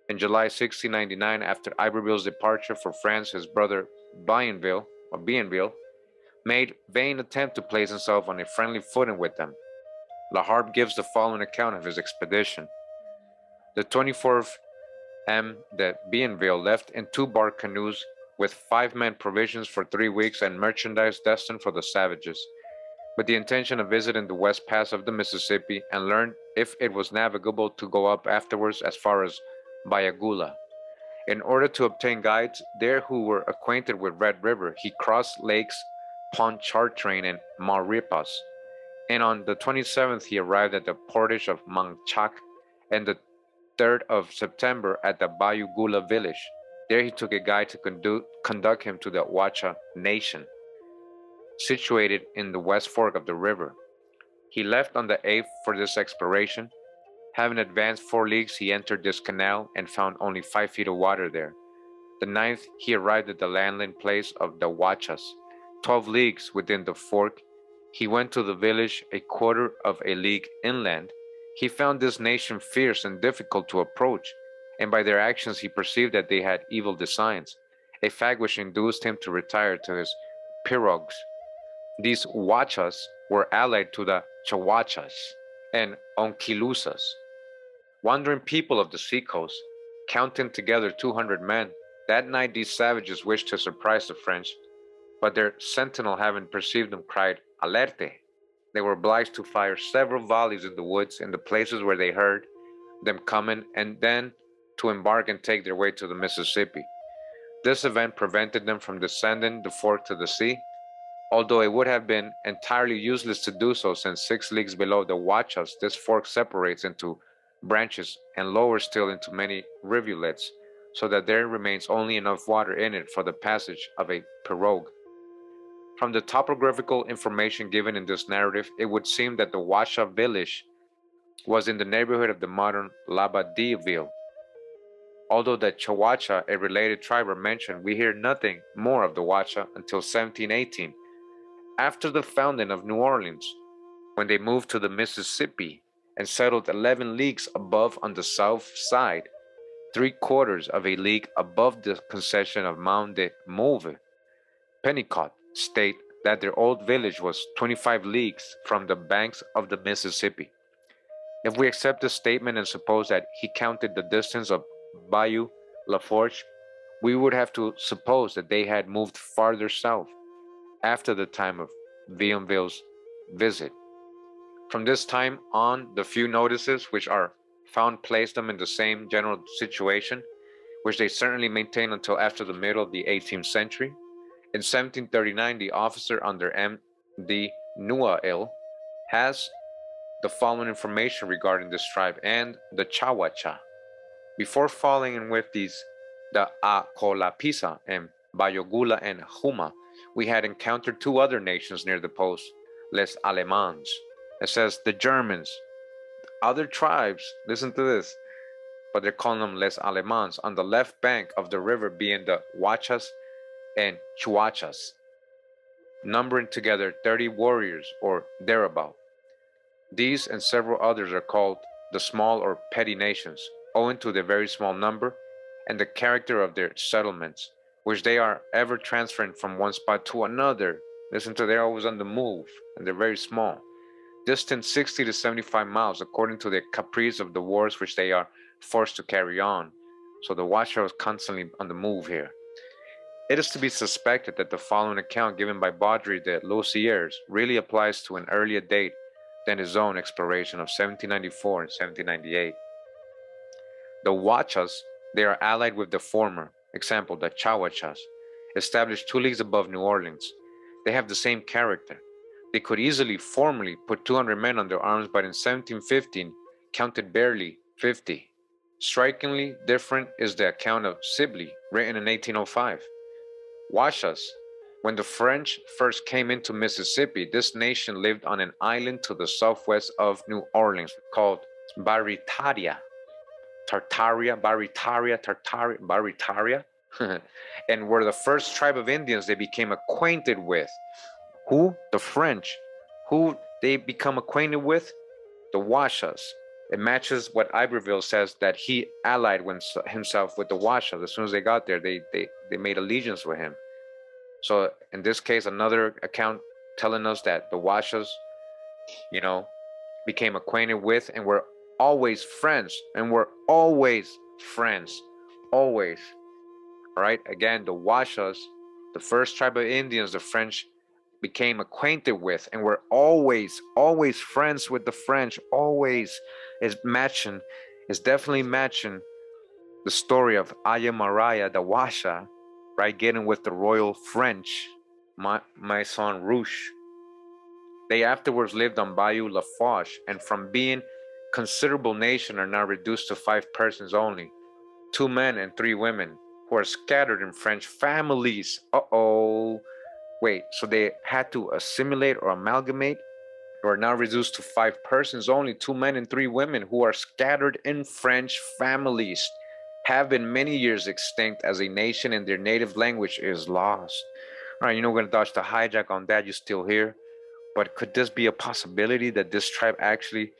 In July 1699, after Iberville's departure for France, his brother Bienville, made vain attempt to place himself on a friendly footing with them. La Harpe gives the following account of his expedition. The 24th M. de Bienville left in 2 bark canoes with 5 men provisions for 3 weeks and merchandise destined for the savages, with the intention of visiting the west pass of the Mississippi and learn if it was navigable to go up afterwards as far as Bayagula. In order to obtain guides there who were acquainted with Red River, he crossed lakes Pontchartrain and Maurepas, and on the 27th he arrived at the portage of Manchac, and the 3rd of September at the Bayou Gula village. There he took a guide to conduct him to the Ouacha Nation, situated in the west fork of the river. He left on the 8th for this exploration. Having advanced 4 leagues, he entered this canal and found only 5 feet of water there. The 9th, he arrived at the landing place of the Ouachas, 12 leagues within the fork. He went to the village a quarter of a league inland. He found this nation fierce and difficult to approach, and by their actions he perceived that they had evil designs, a fact which induced him to retire to his pirogues. These Ouachas were allied to the Chawichas and Onquilusas, wandering people of the seacoast, counting together 200 men. That night these savages wished to surprise the French, but their sentinel, having perceived them, cried, "Alerte!" They were obliged to fire several volleys in the woods in the places where they heard them coming, and then to embark and take their way to the Mississippi. This event prevented them from descending the fork to the sea, although it would have been entirely useless to do so, since 6 leagues below the Ouachas this fork separates into branches and lower still into many rivulets, so that there remains only enough water in it for the passage of a pirogue. From the topographical information given in this narrative, it would seem that the Washa village was in the neighborhood of the modern Labadiville. Although the Chawicha, a related tribe, are mentioned, we hear nothing more of the Washa until 1718, after the founding of New Orleans, when they moved to the Mississippi and settled 11 leagues above on the south side, 3/4 of a league above the concession of Mount de Mauve. Pennicott state that their old village was 25 leagues from the banks of the Mississippi. If we accept this statement and suppose that he counted the distance of Bayou La Forge, we would have to suppose that they had moved farther south after the time of Bienville's visit. From this time on, the few notices which are found place them in the same general situation, which they certainly maintained until after the middle of the 18th century. In 1739, the officer under M. D. Nuail has the following information regarding this tribe and the Chawicha. Before falling in with these, the Acolapisa and Bayogula and Huma, we had encountered 2 other nations near the post, Les Allemands. It says the Germans, other tribes, listen to this, but they're calling them Les Alemans, on the left bank of the river being the Ouachas and Chawichas, numbering together 30 warriors or thereabout. These and several others are called the small or petty nations, owing to their very small number and the character of their settlements, which they are ever transferring from one spot to another. Listen to, they're always on the move, and they're very small, distant 60 to 75 miles, according to the caprice of the wars which they are forced to carry on. So the Washa is constantly on the move here. It is to be suspected that the following account given by Baudry de Lousiers really applies to an earlier date than his own exploration of 1794 and 1798. The Ouachas, they are allied with the former, example, the Chawichas, established 2 leagues above New Orleans. They have the same character. They could easily formerly put 200 men under arms, but in 1715 counted barely 50. Strikingly different is the account of Sibley, written in 1805. Washas. When the French first came into Mississippi, this nation lived on an island to the southwest of New Orleans called Baritaria. Baritaria, and were the first tribe of Indians they became acquainted with. Who? The French. Who they become acquainted with? The Washas. It matches what Iberville says, that he allied himself with the Washas. As soon as they got there, they made allegiance with him. So in this case, another account telling us that the Washas, became acquainted with and were always friends, always. All right. Again, the Washas, the first tribe of Indians, the French became acquainted with and were always friends with the French. Always is definitely matching the story of Aya Maria, the Washa, right? Getting with the royal French, Maison Rouge. They afterwards lived on Bayou Lafourche, and from being considerable nation are now reduced to 5 persons only, 2 men and 3 women, who are scattered in French families. Wait, so they had to assimilate or amalgamate, or are now reduced to 5 persons only, 2 men and 3 women, who are scattered in French families, have been many years extinct as a nation, and their native language is lost. All right, we're going to dodge the hijack on that. You're still here. But could this be a possibility that this tribe actually,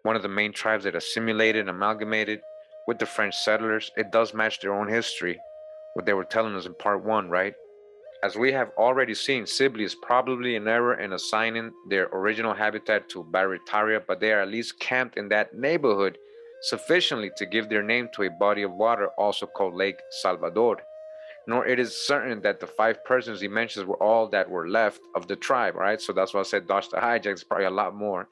one of the main tribes that assimilated and amalgamated with the French settlers? It does match their own history, what they were telling us in part 1, right? As we have already seen, Sibley is probably in error in assigning their original habitat to Baritaria, but they are at least camped in that neighborhood sufficiently to give their name to a body of water also called Lake Salvador. Nor it is certain that the 5 persons he mentions were all that were left of the tribe, right? So that's why I said dodge the hijack is probably a lot more.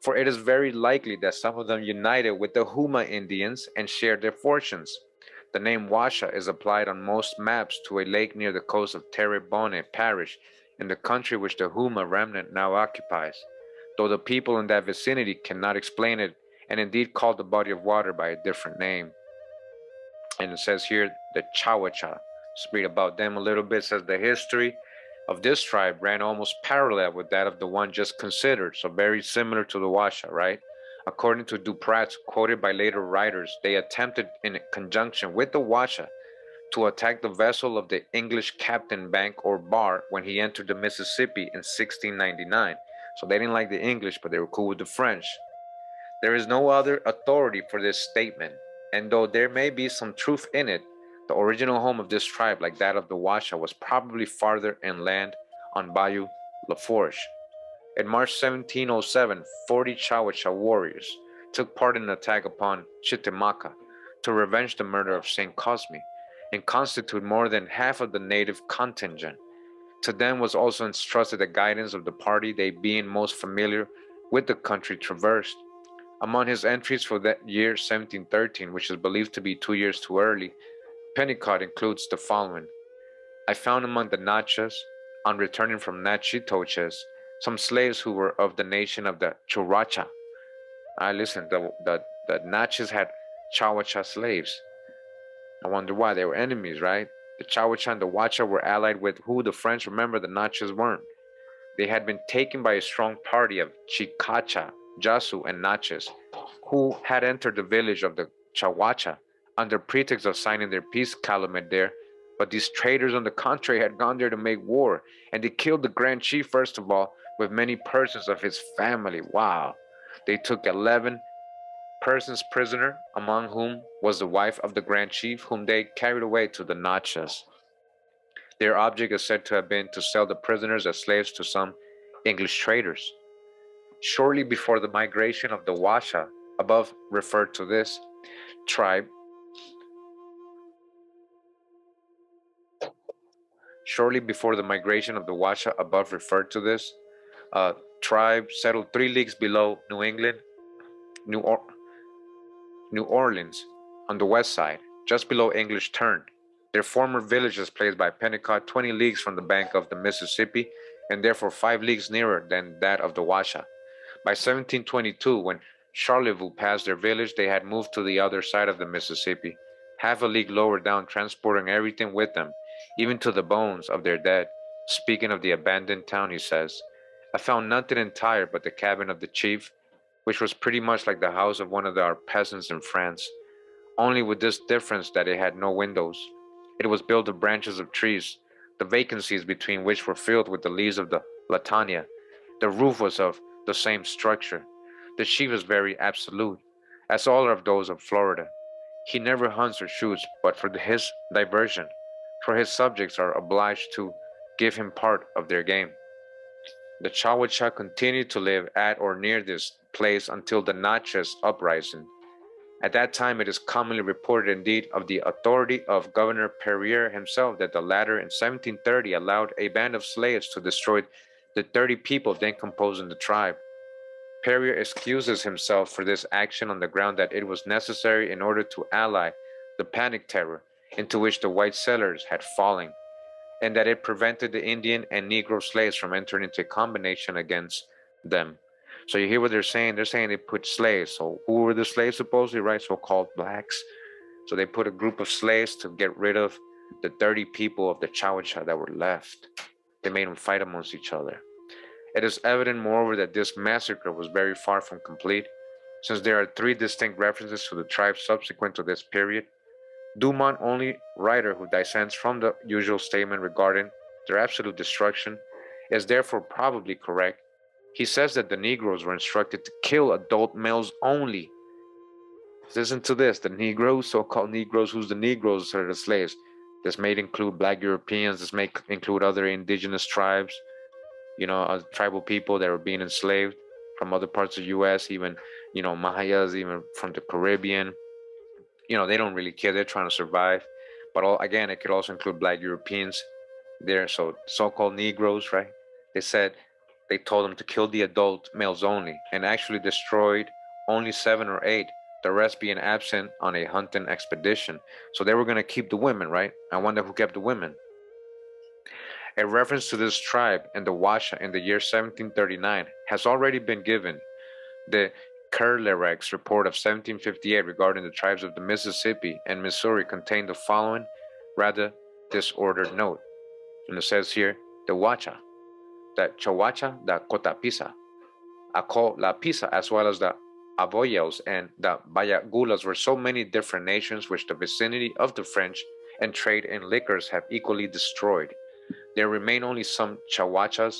For it is very likely that some of them united with the Huma Indians and shared their fortunes. The name Washa is applied on most maps to a lake near the coast of Terrebonne Parish, in the country which the Huma remnant now occupies, though the people in that vicinity cannot explain it, and indeed call the body of water by a different name. And it says here the Chawicha. Let's read about them a little bit. It says the history of this tribe ran almost parallel with that of the one just considered, so very similar to the Washa, right? According to Duprat, quoted by later writers, they attempted in conjunction with the Washa to attack the vessel of the English Captain Bank or Bar when he entered the Mississippi in 1699. So they didn't like the English, but they were cool with the French. There is no other authority for this statement, and though there may be some truth in it, the original home of this tribe, like that of the Washa, was probably farther inland on Bayou Lafourche. In March 1707, 40 Chawicha warriors took part in an attack upon Chitimaca to revenge the murder of St. Cosme and constitute more than half of the native contingent. To them was also entrusted the guidance of the party, they being most familiar with the country traversed. Among his entries for that year, 1713, which is believed to be 2 years too early, Pennicott includes the following. I found among the Nachas, on returning from Nachitoches, some slaves who were of the nation of the Churacha. Listen, the Nachas had Chawicha slaves. I wonder why. They were enemies, right? The Chawicha and the Ouacha were allied with who the French, remember, the Nachas weren't. They had been taken by a strong party of Chicacha, Jasu, and Nachas, who had entered the village of the Chawicha under pretext of signing their peace calumet there. But these traitors, on the contrary, had gone there to make war, and they killed the Grand Chief, first of all, with many persons of his family. Wow. They took 11 persons prisoner, among whom was the wife of the Grand Chief, whom they carried away to the Nachas. Their object is said to have been to sell the prisoners as slaves to some English traders. Shortly before the migration of the Washa, above referred to this tribe, shortly before the migration of the Washa above referred to this tribe settled 3 leagues below New England, New Orleans, on the west side, just below English Turn. Their former village is placed by Pennicott 20 leagues from the bank of the Mississippi, and therefore 5 leagues nearer than that of the Washa. By 1722, when Charlevoix passed their village, they had moved to the other side of the Mississippi, half a league lower down, transporting everything with them, even to the bones of their dead. Speaking of the abandoned town, he says, I found nothing entire but the cabin of the chief, which was pretty much like the house of one of our peasants in France, only with this difference that it had no windows. It was built of branches of trees, the vacancies between which were filled with the leaves of the latania. The roof was of the same structure. The chief is very absolute, as all of those of Florida. He never hunts or shoots but for his diversion, for his subjects are obliged to give him part of their game. The Chawicha continued to live at or near this place until the Natchez uprising. At that time, it is commonly reported, indeed, of the authority of Governor Perrier himself that the latter in 1730 allowed a band of slaves to destroy the 30 people then composing the tribe. Perrier excuses himself for this action on the ground that it was necessary in order to allay the panic terror into which the white settlers had fallen, and that it prevented the Indian and Negro slaves from entering into a combination against them. So you hear what they're saying? They're saying they put slaves. So who were the slaves supposedly, right? So-called blacks. So they put a group of slaves to get rid of the 30 people of the Chawicha that were left. They made them fight amongst each other. It is evident, moreover, that this massacre was very far from complete, since there are 3 distinct references to the tribe subsequent to this period. Dumont, only writer who dissents from the usual statement regarding their absolute destruction, is therefore probably correct. He says that the Negroes were instructed to kill adult males only. Listen to this, the Negroes, so-called Negroes, who's the Negroes are the slaves. This may include black Europeans, this may include other indigenous tribes, tribal people that were being enslaved from other parts of the U.S., even, Mayas, even from the Caribbean. They don't really care, they're trying to survive. But again, it could also include black Europeans there, so-called Negroes, right? They told them to kill the adult males only, and actually destroyed only 7 or 8, the rest being absent on a hunting expedition. So they were going to keep the women, right? I wonder who kept the women. A reference to this tribe and the Washa in the year 1739 has already been given. The Kerlerek's report of 1758 regarding the tribes of the Mississippi and Missouri contained the following rather disordered note. And it says here, the Wacha, the Chawacha, the Cotapisa, Aco La Pisa, as well as the Aboyos and the Bayagulas were so many different nations which the vicinity of the French and trade in liquors have equally destroyed. There remain only some Chawachas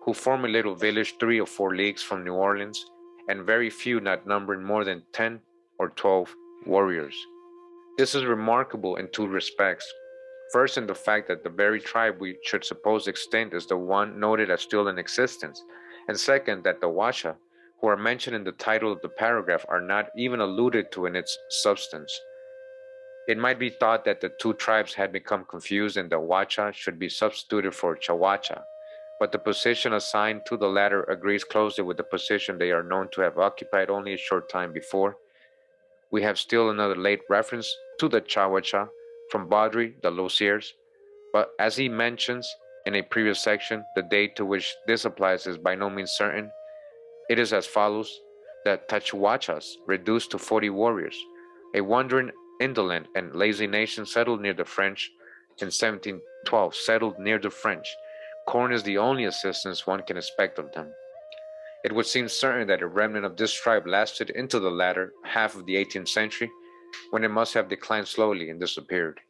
who form a little village 3 or 4 leagues from New Orleans, and very few, not numbering more than 10 or 12 warriors. This is remarkable in 2 respects. First, in the fact that the very tribe we should suppose extinct is the one noted as still in existence, and second, that the Washa, who are mentioned in the title of the paragraph, are not even alluded to in its substance. It might be thought that the 2 tribes had become confused and the Wacha should be substituted for Chawacha, but the position assigned to the latter agrees closely with the position they are known to have occupied only a short time before. We have still another late reference to the Chawicha from Baudry, the Lousiers, but as he mentions in a previous section, the date to which this applies is by no means certain. It is as follows: that Tachuachas, reduced to 40 warriors, a wandering, indolent, and lazy nation settled near the French in 1712, Corn is the only assistance one can expect of them. It would seem certain that a remnant of this tribe lasted into the latter half of the 18th century, when it must have declined slowly and disappeared.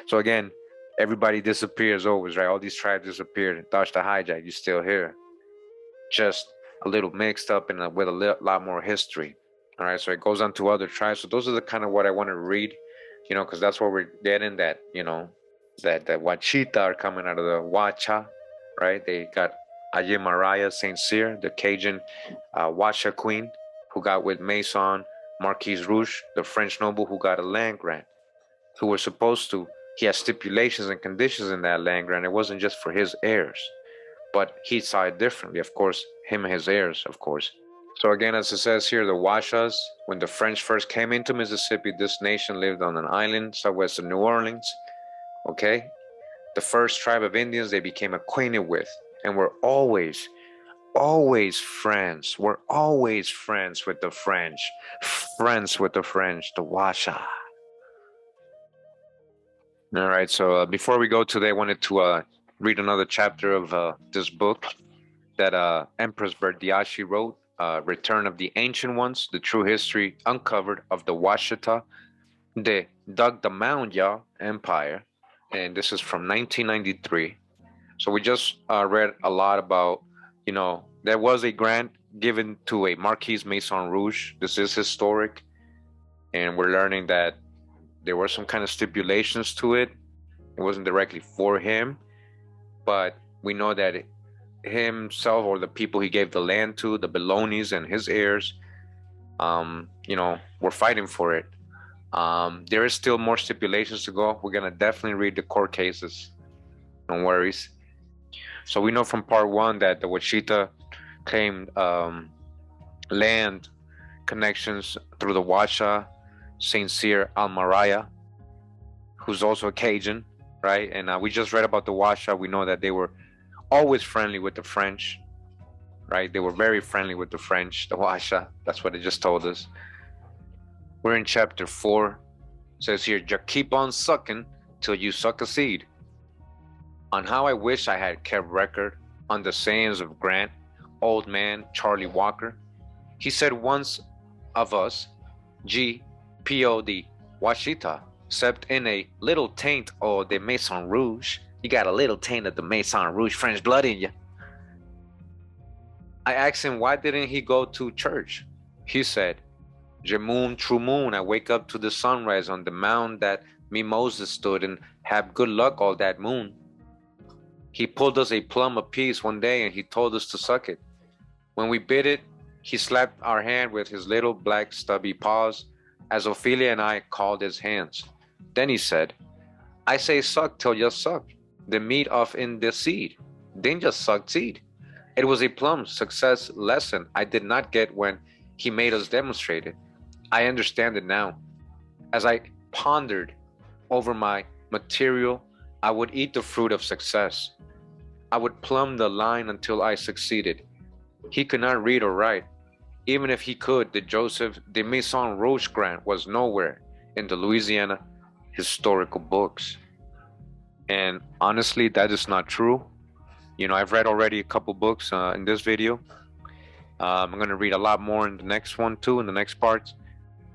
So again, everybody disappears always, right? All these tribes disappeared. Dodge the hijack, you're still here. Just a little mixed up and with a lot more history. All right, so it goes on to other tribes. So those are the kind of what I want to read, because that's where we're getting that, that Washita are coming out of the Ouacha, right? They got Ayemariah St. Cyr, the Cajun Washa queen, who got with Maison Marquis Rouge, the French noble who got a land grant, who was supposed to, he had stipulations and conditions in that land grant. It wasn't just for his heirs, but he saw it differently, of course, him and his heirs, of course. So again, as it says here, the Washas, when the French first came into Mississippi, this nation lived on an island southwest of New Orleans, okay? The first tribe of Indians they became acquainted with, and were always friends. We're always friends with the French. Friends with the French, the Washa. All right, so before we go today, I wanted to read another chapter of this book that Empress Verdiaccee wrote, Return of the Ancient Ones, the True History Uncovered of the Washita. They dug the mound, y'all, Empire. And this is from 1993. So we just read a lot about, there was a grant given to a Marquis Maison Rouge. This is historic. And we're learning that there were some kind of stipulations to it. It wasn't directly for him, but we know that himself or the people he gave the land to, the Bellonis and his heirs, were fighting for it. There is still more stipulations to go. We're gonna definitely read the court cases. No worries. So we know from part one that the Washita claimed land connections through the Washa, St. Cyr Almaraya, who's also a Cajun, right? And we just read about the Washa. We know that they were always friendly with the French, right? They were very friendly with the French, the Washa. That's what it just told us. We're in chapter 4. It says here, just keep on sucking till you suck a seed. On how I wish I had kept record on the sayings of Grant, old man Charlie Walker. He said once of us, G.P.O.D. Washita, except in a little taint of the Maison Rouge. You got a little taint of the Maison Rouge French blood in you. I asked him, why didn't he go to church? He said, Moon, true moon, I wake up to the sunrise on the mound that me Moses stood and have good luck all that moon. He pulled us a plum apiece one day and he told us to suck it. When we bit it, he slapped our hand with his little black stubby paws as Ophelia and I called his hands. Then he said, I say suck till you suck the meat off in the seed. Then just suck seed. It was a plum success lesson I did not get when he made us demonstrate it. I understand it now. As I pondered over my material, I would eat the fruit of success. I would plumb the line until I succeeded. He could not read or write. Even if he could, the Joseph de Maison Rouge grant was nowhere in the Louisiana historical books. And honestly, that is not true. I've read already a couple books in this video. I'm going to read a lot more in the next one too, in the next parts.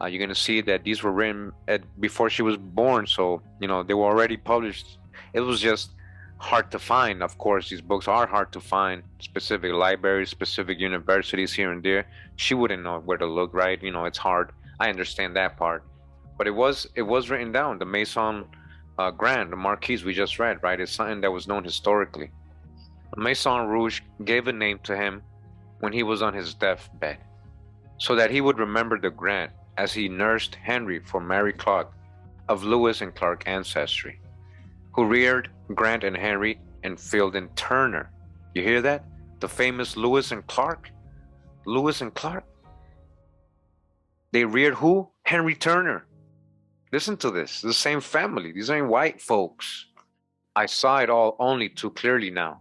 You're going to see that these were written before she was born. So, they were already published. It was just hard to find. Of course, these books are hard to find. Specific libraries, specific universities here and there. She wouldn't know where to look, right? It's hard. I understand that part. But it was written down. The Maison grant, the Marquis we just read, right? It's something that was known historically. Maison Rouge gave a name to him when he was on his deathbed, so that he would remember the grant as he nursed Henry for Mary Clark of Lewis and Clark ancestry, who reared Grant and Henry and Fielding Turner. You hear that? The famous Lewis and Clark? Lewis and Clark? They reared who? Henry Turner. Listen to this. The same family. These ain't white folks. I saw it all only too clearly now.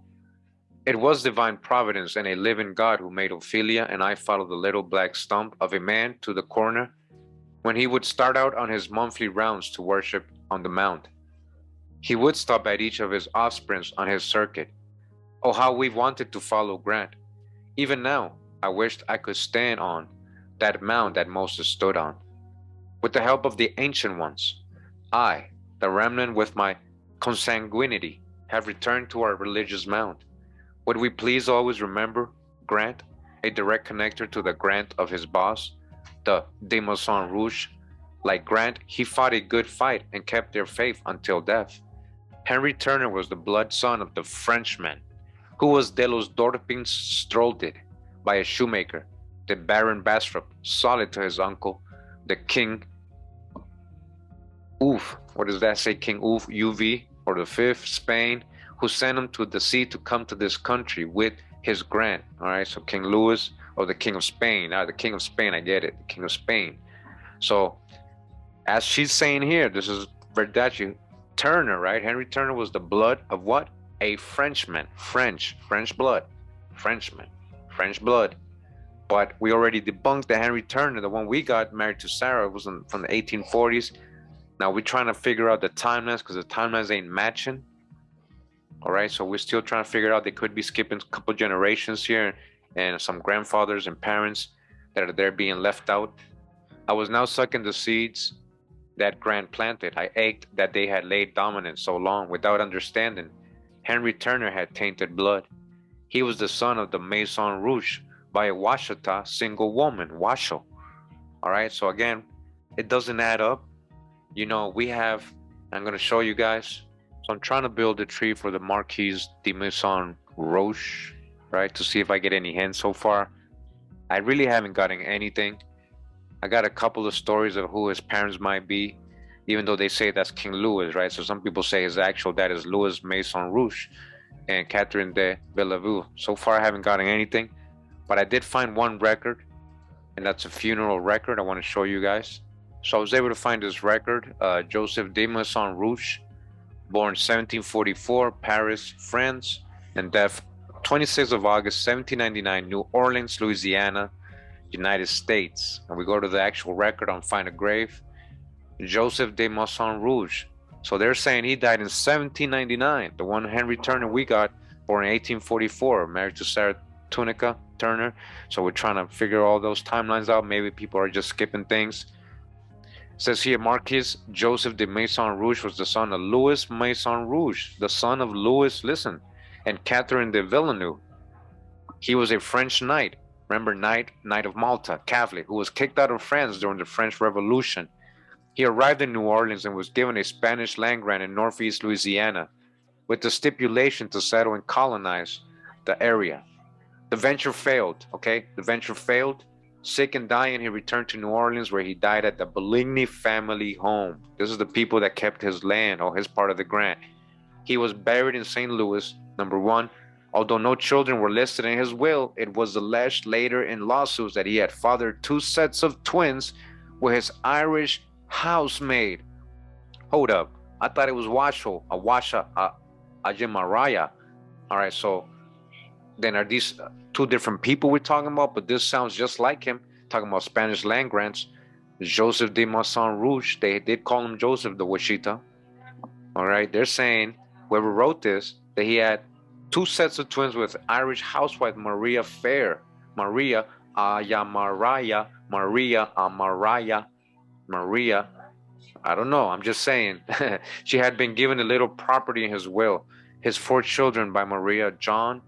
It was divine providence and a living God who made Ophelia and I follow the little black stump of a man to the corner when he would start out on his monthly rounds to worship on the mount. He would stop at each of his offsprings on his circuit. Oh, how we wanted to follow Grant. Even now, I wished I could stand on that mound that Moses stood on. With the help of the ancient ones, I, the remnant with my consanguinity, have returned to our religious mount. Would we please always remember Grant, a direct connector to the Grant of his boss, the Maison Rouge? Like Grant, he fought a good fight and kept their faith until death. Henry Turner was the blood son of the Frenchman, who was de los Dorpins strolled by a shoemaker, the Baron Bastrop, solid to his uncle, the King Uf, what does that say? King Uf, UV, or the fifth, Spain, who sent him to the sea to come to this country with his grant. All right, so King Louis, or the King of Spain. Now, the King of Spain, I get it, the King of Spain. So, as she's saying here, this is Verdiaccee Turner, right? Henry Turner was the blood of what? A Frenchman, French blood, Frenchman, French blood. But we already debunked that Henry Turner, the one we got married to Sarah, was from the 1840s. Now we're trying to figure out the timelines because the timelines ain't matching. All right, so we're still trying to figure out. They could be skipping a couple generations here and some grandfathers and parents that are there being left out. I was now sucking the seeds that Grant planted. I ached that they had laid dominance so long without understanding. Henry Turner had tainted blood. He was the son of the Maison Rouge by a Washita single woman, Washa. All right, so again, it doesn't add up. You know, we have, I'm going to show you guys. So I'm trying to build a tree for the Marquis Maison Roche, right, to see if I get any hints so far. I really haven't gotten anything. I got a couple of stories of who his parents might be, even though they say that's King Louis, right? So some people say his actual dad is Louis Maison Rouge and Catherine de Bellevue. So far, I haven't gotten anything, but I did find one record, and that's a funeral record I want to show you guys. So I was able to find this record, Joseph de Maison Rouge, born 1744, Paris, France, and death 26th of August, 1799, New Orleans, Louisiana, United States. And we go to the actual record on Find a Grave, Joseph de Maison Rouge. So they're saying he died in 1799. The one Henry Turner we got, born in 1844, married to Sarah Tunica Turner. So we're trying to figure all those timelines out. Maybe people are just skipping things. It says here, Marquis Joseph de Maison Rouge was the son of Louis Maison Rouge, the son of Louis, listen, and Catherine de Villeneuve. He was a French knight. Remember, Knight of Malta, Catholic, who was kicked out of France during the French Revolution. He arrived in New Orleans and was given a Spanish land grant in northeast Louisiana with the stipulation to settle and colonize the area. The venture failed, okay? The venture failed. Sick and dying, he returned to New Orleans where he died at the Bouligny family home. This is the people that kept his land or his part of the grant. He was buried in St. Louis, number one. Although no children were listed in his will, it was alleged later in lawsuits that he had fathered 2 sets of twins with his Irish housemaid. Hold up. I thought it was Washa, Ajimaraya. All right, so then are these 2 different people we're talking about? But this sounds just like him, talking about Spanish land grants. Joseph de Maison Rouge, they did call him Joseph the Washita. All right, they're saying, whoever wrote this, that he had 2 sets of twins with Irish housewife Maria Fair. Maria Ayamaraya, Maria Amaraya, Maria. I don't know, I'm just saying. She had been given a little property in his will. His 4 children by Maria, John,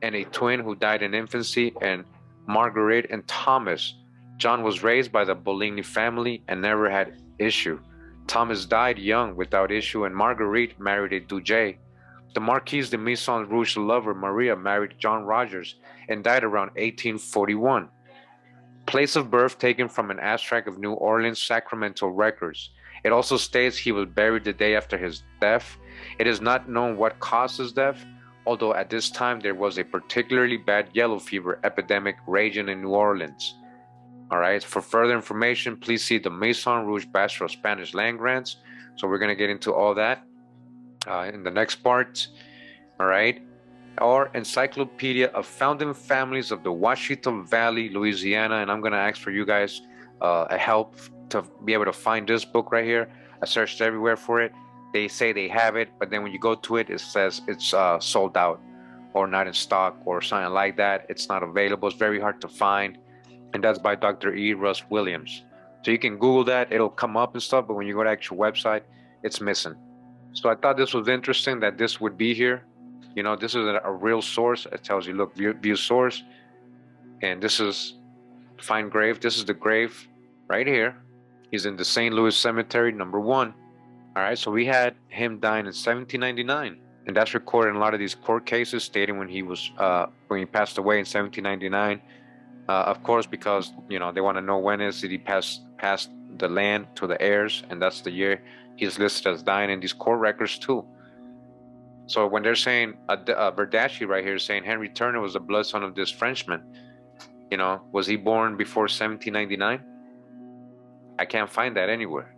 and a twin who died in infancy, and Marguerite and Thomas. John was raised by the Bouligny family and never had issue. Thomas died young without issue, and Marguerite married a Dujet. The Marquis de Maison Rouge lover, Maria, married John Rogers and died around 1841. Place of birth taken from an abstract of New Orleans Sacramento records. It also states he was buried the day after his death. It is not known what caused his death, although at this time there was a particularly bad yellow fever epidemic raging in New Orleans. All right, for further information, please see the Maison Rouge Bastrop Spanish land grants. So we're going to get into all that in the next part. All right, or Encyclopedia of Founding Families of the Washita Valley, Louisiana. And I'm going to ask for you guys a help to be able to find this book right here. I searched everywhere for it. They say they have it, but then when you go to it, it says it's sold out. or not in stock or something like that. It's not available. It's very hard to find. And that's by Dr. E. Russ Williams. So you can Google that. It'll come up and stuff. But when you go to the actual website, it's missing. So I thought this was interesting that this would be here. You know, this is a real source. It tells you, look, view source. And this is find grave. This is the grave right here. He's in the St. Louis Cemetery, number 1. All right, so we had him dying in 1799. And that's recorded in a lot of these court cases stating when he was when he passed away in 1799. Of course, because you know they want to know when did he pass the land to the heirs, and that's the year he's listed as dying in these court records too. So when they're saying Verdiaccee right here is saying Henry Turner was the blood son of this Frenchman, you know, was he born before 1799? I can't find that anywhere.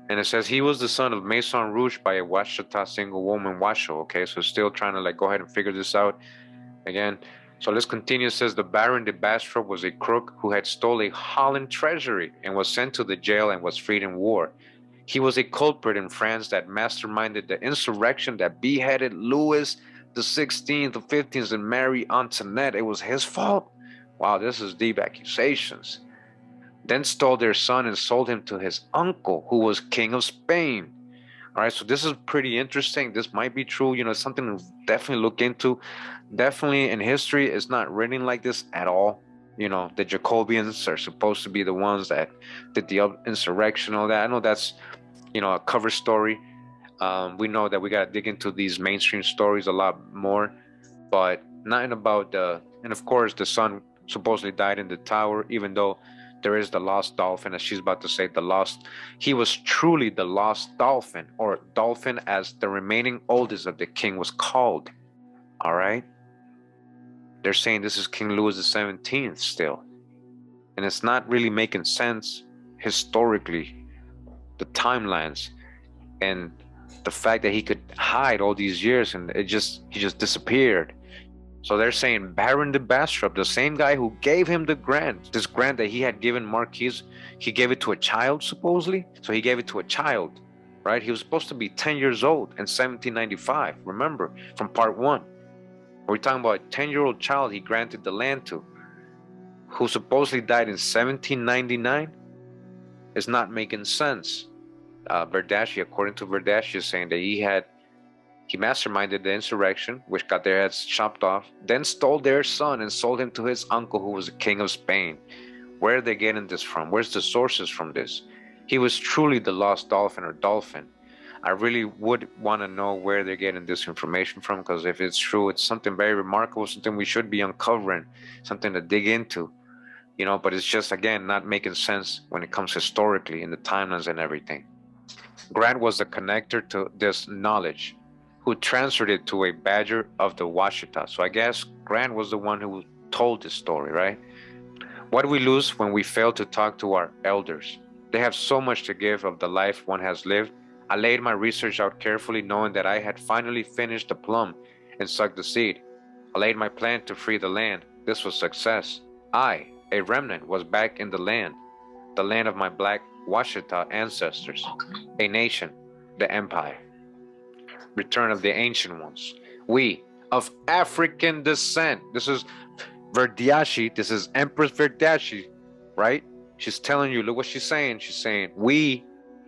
And it says he was the son of Maison Rouge by a Washita single woman, Washa. Okay, so still trying to like go ahead and figure this out again. So let's continue. It says the Baron de Bastrop was a crook who had stole a Holland treasury and was sent to the jail and was freed in war. He was a culprit in France that masterminded the insurrection that beheaded Louis the 16th, the 15th, and Marie Antoinette. It was his fault. Wow, this is deep accusations. Then stole their son and sold him to his uncle, who was king of Spain. All right, so this is pretty interesting. This might be true. You know, something to definitely look into. Definitely in history, it's not written like this at all. You know, the Jacobians are supposed to be the ones that did the insurrection, all that. I know that's, you know, a cover story. We know that we got to dig into these mainstream stories a lot more, but nothing about and of course, the son supposedly died in the tower, even though there is the lost dolphin, as she's about to say, he was truly the lost dolphin, or dolphin as the remaining oldest of the king was called. All right. They're saying this is King Louis the 17th still. And it's not really making sense historically, the timelines, and the fact that he could hide all these years and he just disappeared. So they're saying Baron de Bastrop, the same guy who gave him the grant, this grant that he had given Marquis, he gave it to a child supposedly. So he gave it to a child, right? He was supposed to be 10 years old in 1795. Remember from part 1, we're talking about a 10-year-old child he granted the land to, who supposedly died in 1799. It's not making sense. Verdiaccee, according to Verdiaccee, is saying that he masterminded the insurrection, which got their heads chopped off, then stole their son and sold him to his uncle, who was the king of Spain. Where are they getting this from? Where's the sources from this? He was truly the lost dolphin or dolphin. I really would want to know where they're getting this information from, because if it's true, it's something very remarkable, something we should be uncovering, something to dig into, you know, but it's just, again, not making sense when it comes historically in the timelines and everything. Grant was the connector to this knowledge, who transferred it to a badger of the Washita. So I guess Grant was the one who told this story, right? What do we lose when we fail to talk to our elders? They have so much to give of the life one has lived. I laid my research out carefully, knowing that I had finally finished the plum and sucked the seed. I laid my plan to free the land. This was success. I, a remnant, was back in the land of my black Washita ancestors, a nation, the empire. Return of the ancient ones. We, of African descent. This is Verdiaccee. This is Empress Verdiaccee, right? She's telling you, look what she's saying. She's saying we.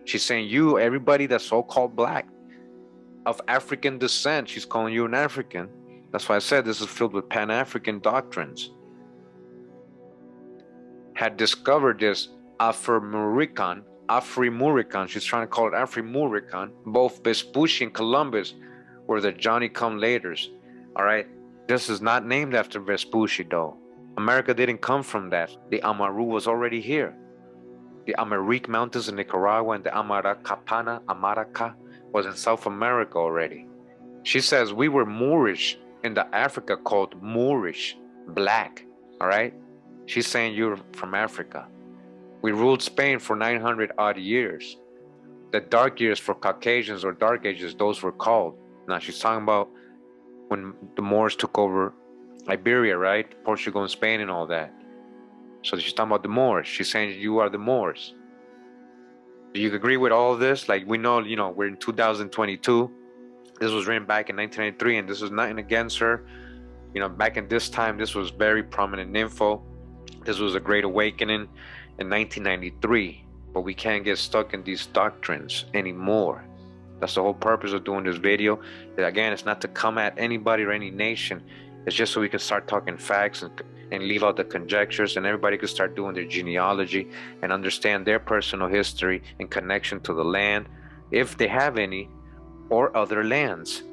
She's saying you, everybody that's so-called black, of African descent. She's calling you an African. That's why I said this is filled with Pan-African doctrines. Had discovered this Afro-Murican, she's trying to call it Afro-Murican. Both Vespucci and Columbus were the Johnny-come-laters. All right, this is not named after Vespucci, though. America didn't come from that. The Amaru was already here. The Amarique Mountains in Nicaragua and the Amaraca was in South America already. She says we were Moorish in the Africa called Moorish, black. All right, she's saying you're from Africa. We ruled Spain for 900 odd years. The dark years for Caucasians, or dark ages, those were called. Now she's talking about when the Moors took over Iberia, right? Portugal and Spain and all that. So she's talking about the Moors. She's saying you are the Moors. Do you agree with all of this? Like, we know, you know, we're in 2022. This was written back in 1993, and this is nothing against her. You know, back in this time, this was very prominent info. This was a great awakening in 1993, but we can't get stuck in these doctrines anymore. That's the whole purpose of doing this video. Again, it's not to come at anybody or any nation. It's just so we can start talking facts and leave out the conjectures, and everybody can start doing their genealogy and understand their personal history and connection to the land, if they have any, or other lands.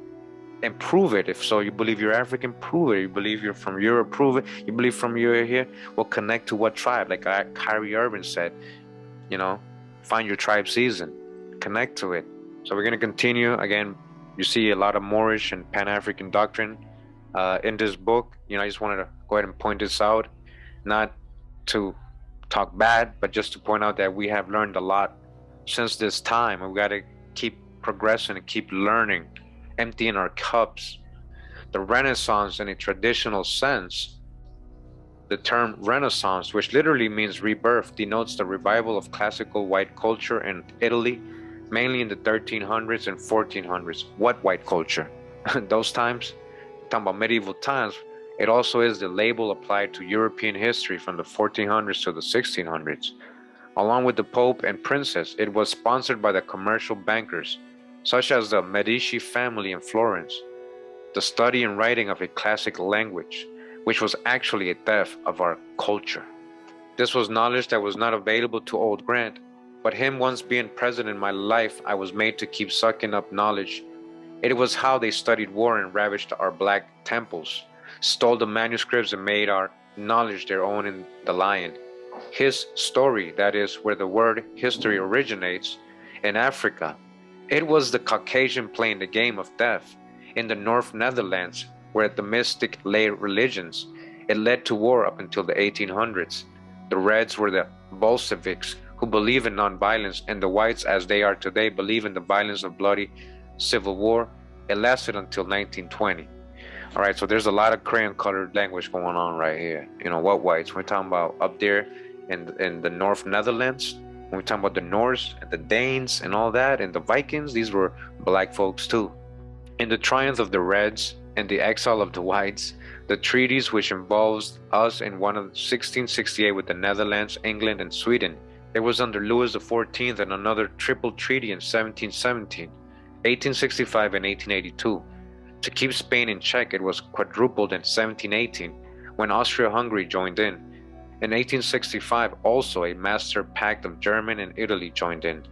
And prove it. If so, you believe you're African, prove it. You believe you're from Europe, prove it. You believe from you're here, well, connect to what tribe. Like Kyrie Irving said, you know, find your tribe season, connect to it. So we're going to continue. Again, you see a lot of Moorish and Pan-African doctrine in this book. You know, I just wanted to go ahead and point this out, not to talk bad, but just to point out that we have learned a lot since this time. We've got to keep progressing and keep learning, emptying our cups. The Renaissance, in a traditional sense, the term Renaissance, which literally means rebirth, denotes the revival of classical white culture in Italy, mainly in the 1300s and 1400s. What white culture? Those times? Talking about medieval times. It also is the label applied to European history from the 1400s to the 1600s. Along with the Pope and Princess, it was sponsored by the commercial bankers, such as the Medici family in Florence. The study and writing of a classic language, which was actually a theft of our culture. This was knowledge that was not available to old Grant, but him once being present in my life, I was made to keep sucking up knowledge. It was how they studied war and ravaged our black temples, stole the manuscripts and made our knowledge their own in the lion. His story, that is where the word history originates, in Africa. It was the Caucasian playing the game of death. In the North Netherlands, where the mystic lay religions, it led to war up until the 1800s. The Reds were the Bolsheviks, who believe in nonviolence, and the Whites, as they are today, believe in the violence of bloody civil war. It lasted until 1920. All right, so there's a lot of crayon-colored language going on right here. You know, what whites? We're talking about up there in the North Netherlands. When we're talking about the Norse and the Danes and all that, and the Vikings, these were black folks too. In the triumph of the Reds and the exile of the Whites, the treaties which involves us in 1668 with the Netherlands, England, and Sweden, it was under Louis XIV and another triple treaty in 1717, 1865, and 1882. To keep Spain in check, it was quadrupled in 1718 when Austria-Hungary joined in. In 1865, also a master pact of Germany and Italy joined in.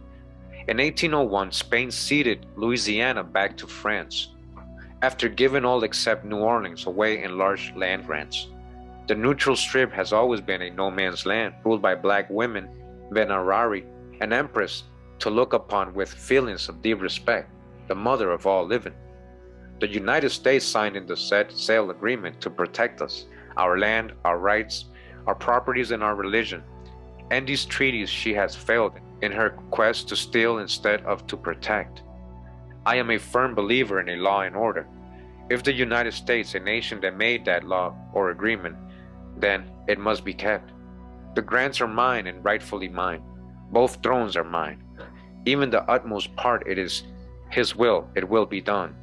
In 1801, Spain ceded Louisiana back to France, after giving all except New Orleans away in large land grants. The neutral strip has always been a no-man's land, ruled by black women, venerari, an empress to look upon with feelings of deep respect, the mother of all living. The United States signed in the said sale agreement to protect us, our land, our rights, our properties, and our religion. And these treaties she has failed in her quest to steal instead of to protect. I am a firm believer in a law and order. If the United States, a nation that made that law or agreement, then it must be kept. The grants are mine and rightfully mine. Both thrones are mine. Even the utmost part, it is his will, it will be done.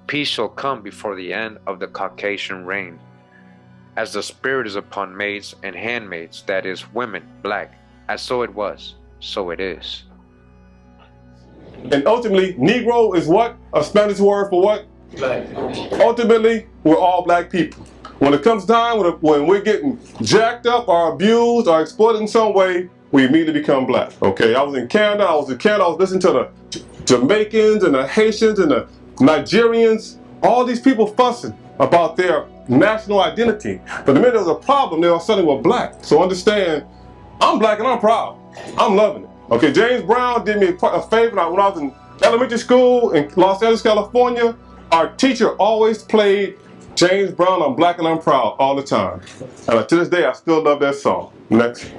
Peace shall come before the end of the Caucasian reign. As the spirit is upon maids and handmaids, that is, women, black, as so it was, so it is. And ultimately, Negro is what? A Spanish word for what? Black. Ultimately, we're all black people. When it comes time, when we're getting jacked up or abused or exploited in some way, we immediately become black. Okay, I was in Canada, I was listening to the Jamaicans and the Haitians and the Nigerians, all these people fussing about their national identity. But the minute there's a problem, they all suddenly were black. So understand, I'm black and I'm proud. I'm loving it. Okay, James Brown did me a favor. When I was in elementary school in Los Angeles, California, our teacher always played James Brown, I'm black and I'm proud all the time. And to this day, I still love that song. Next.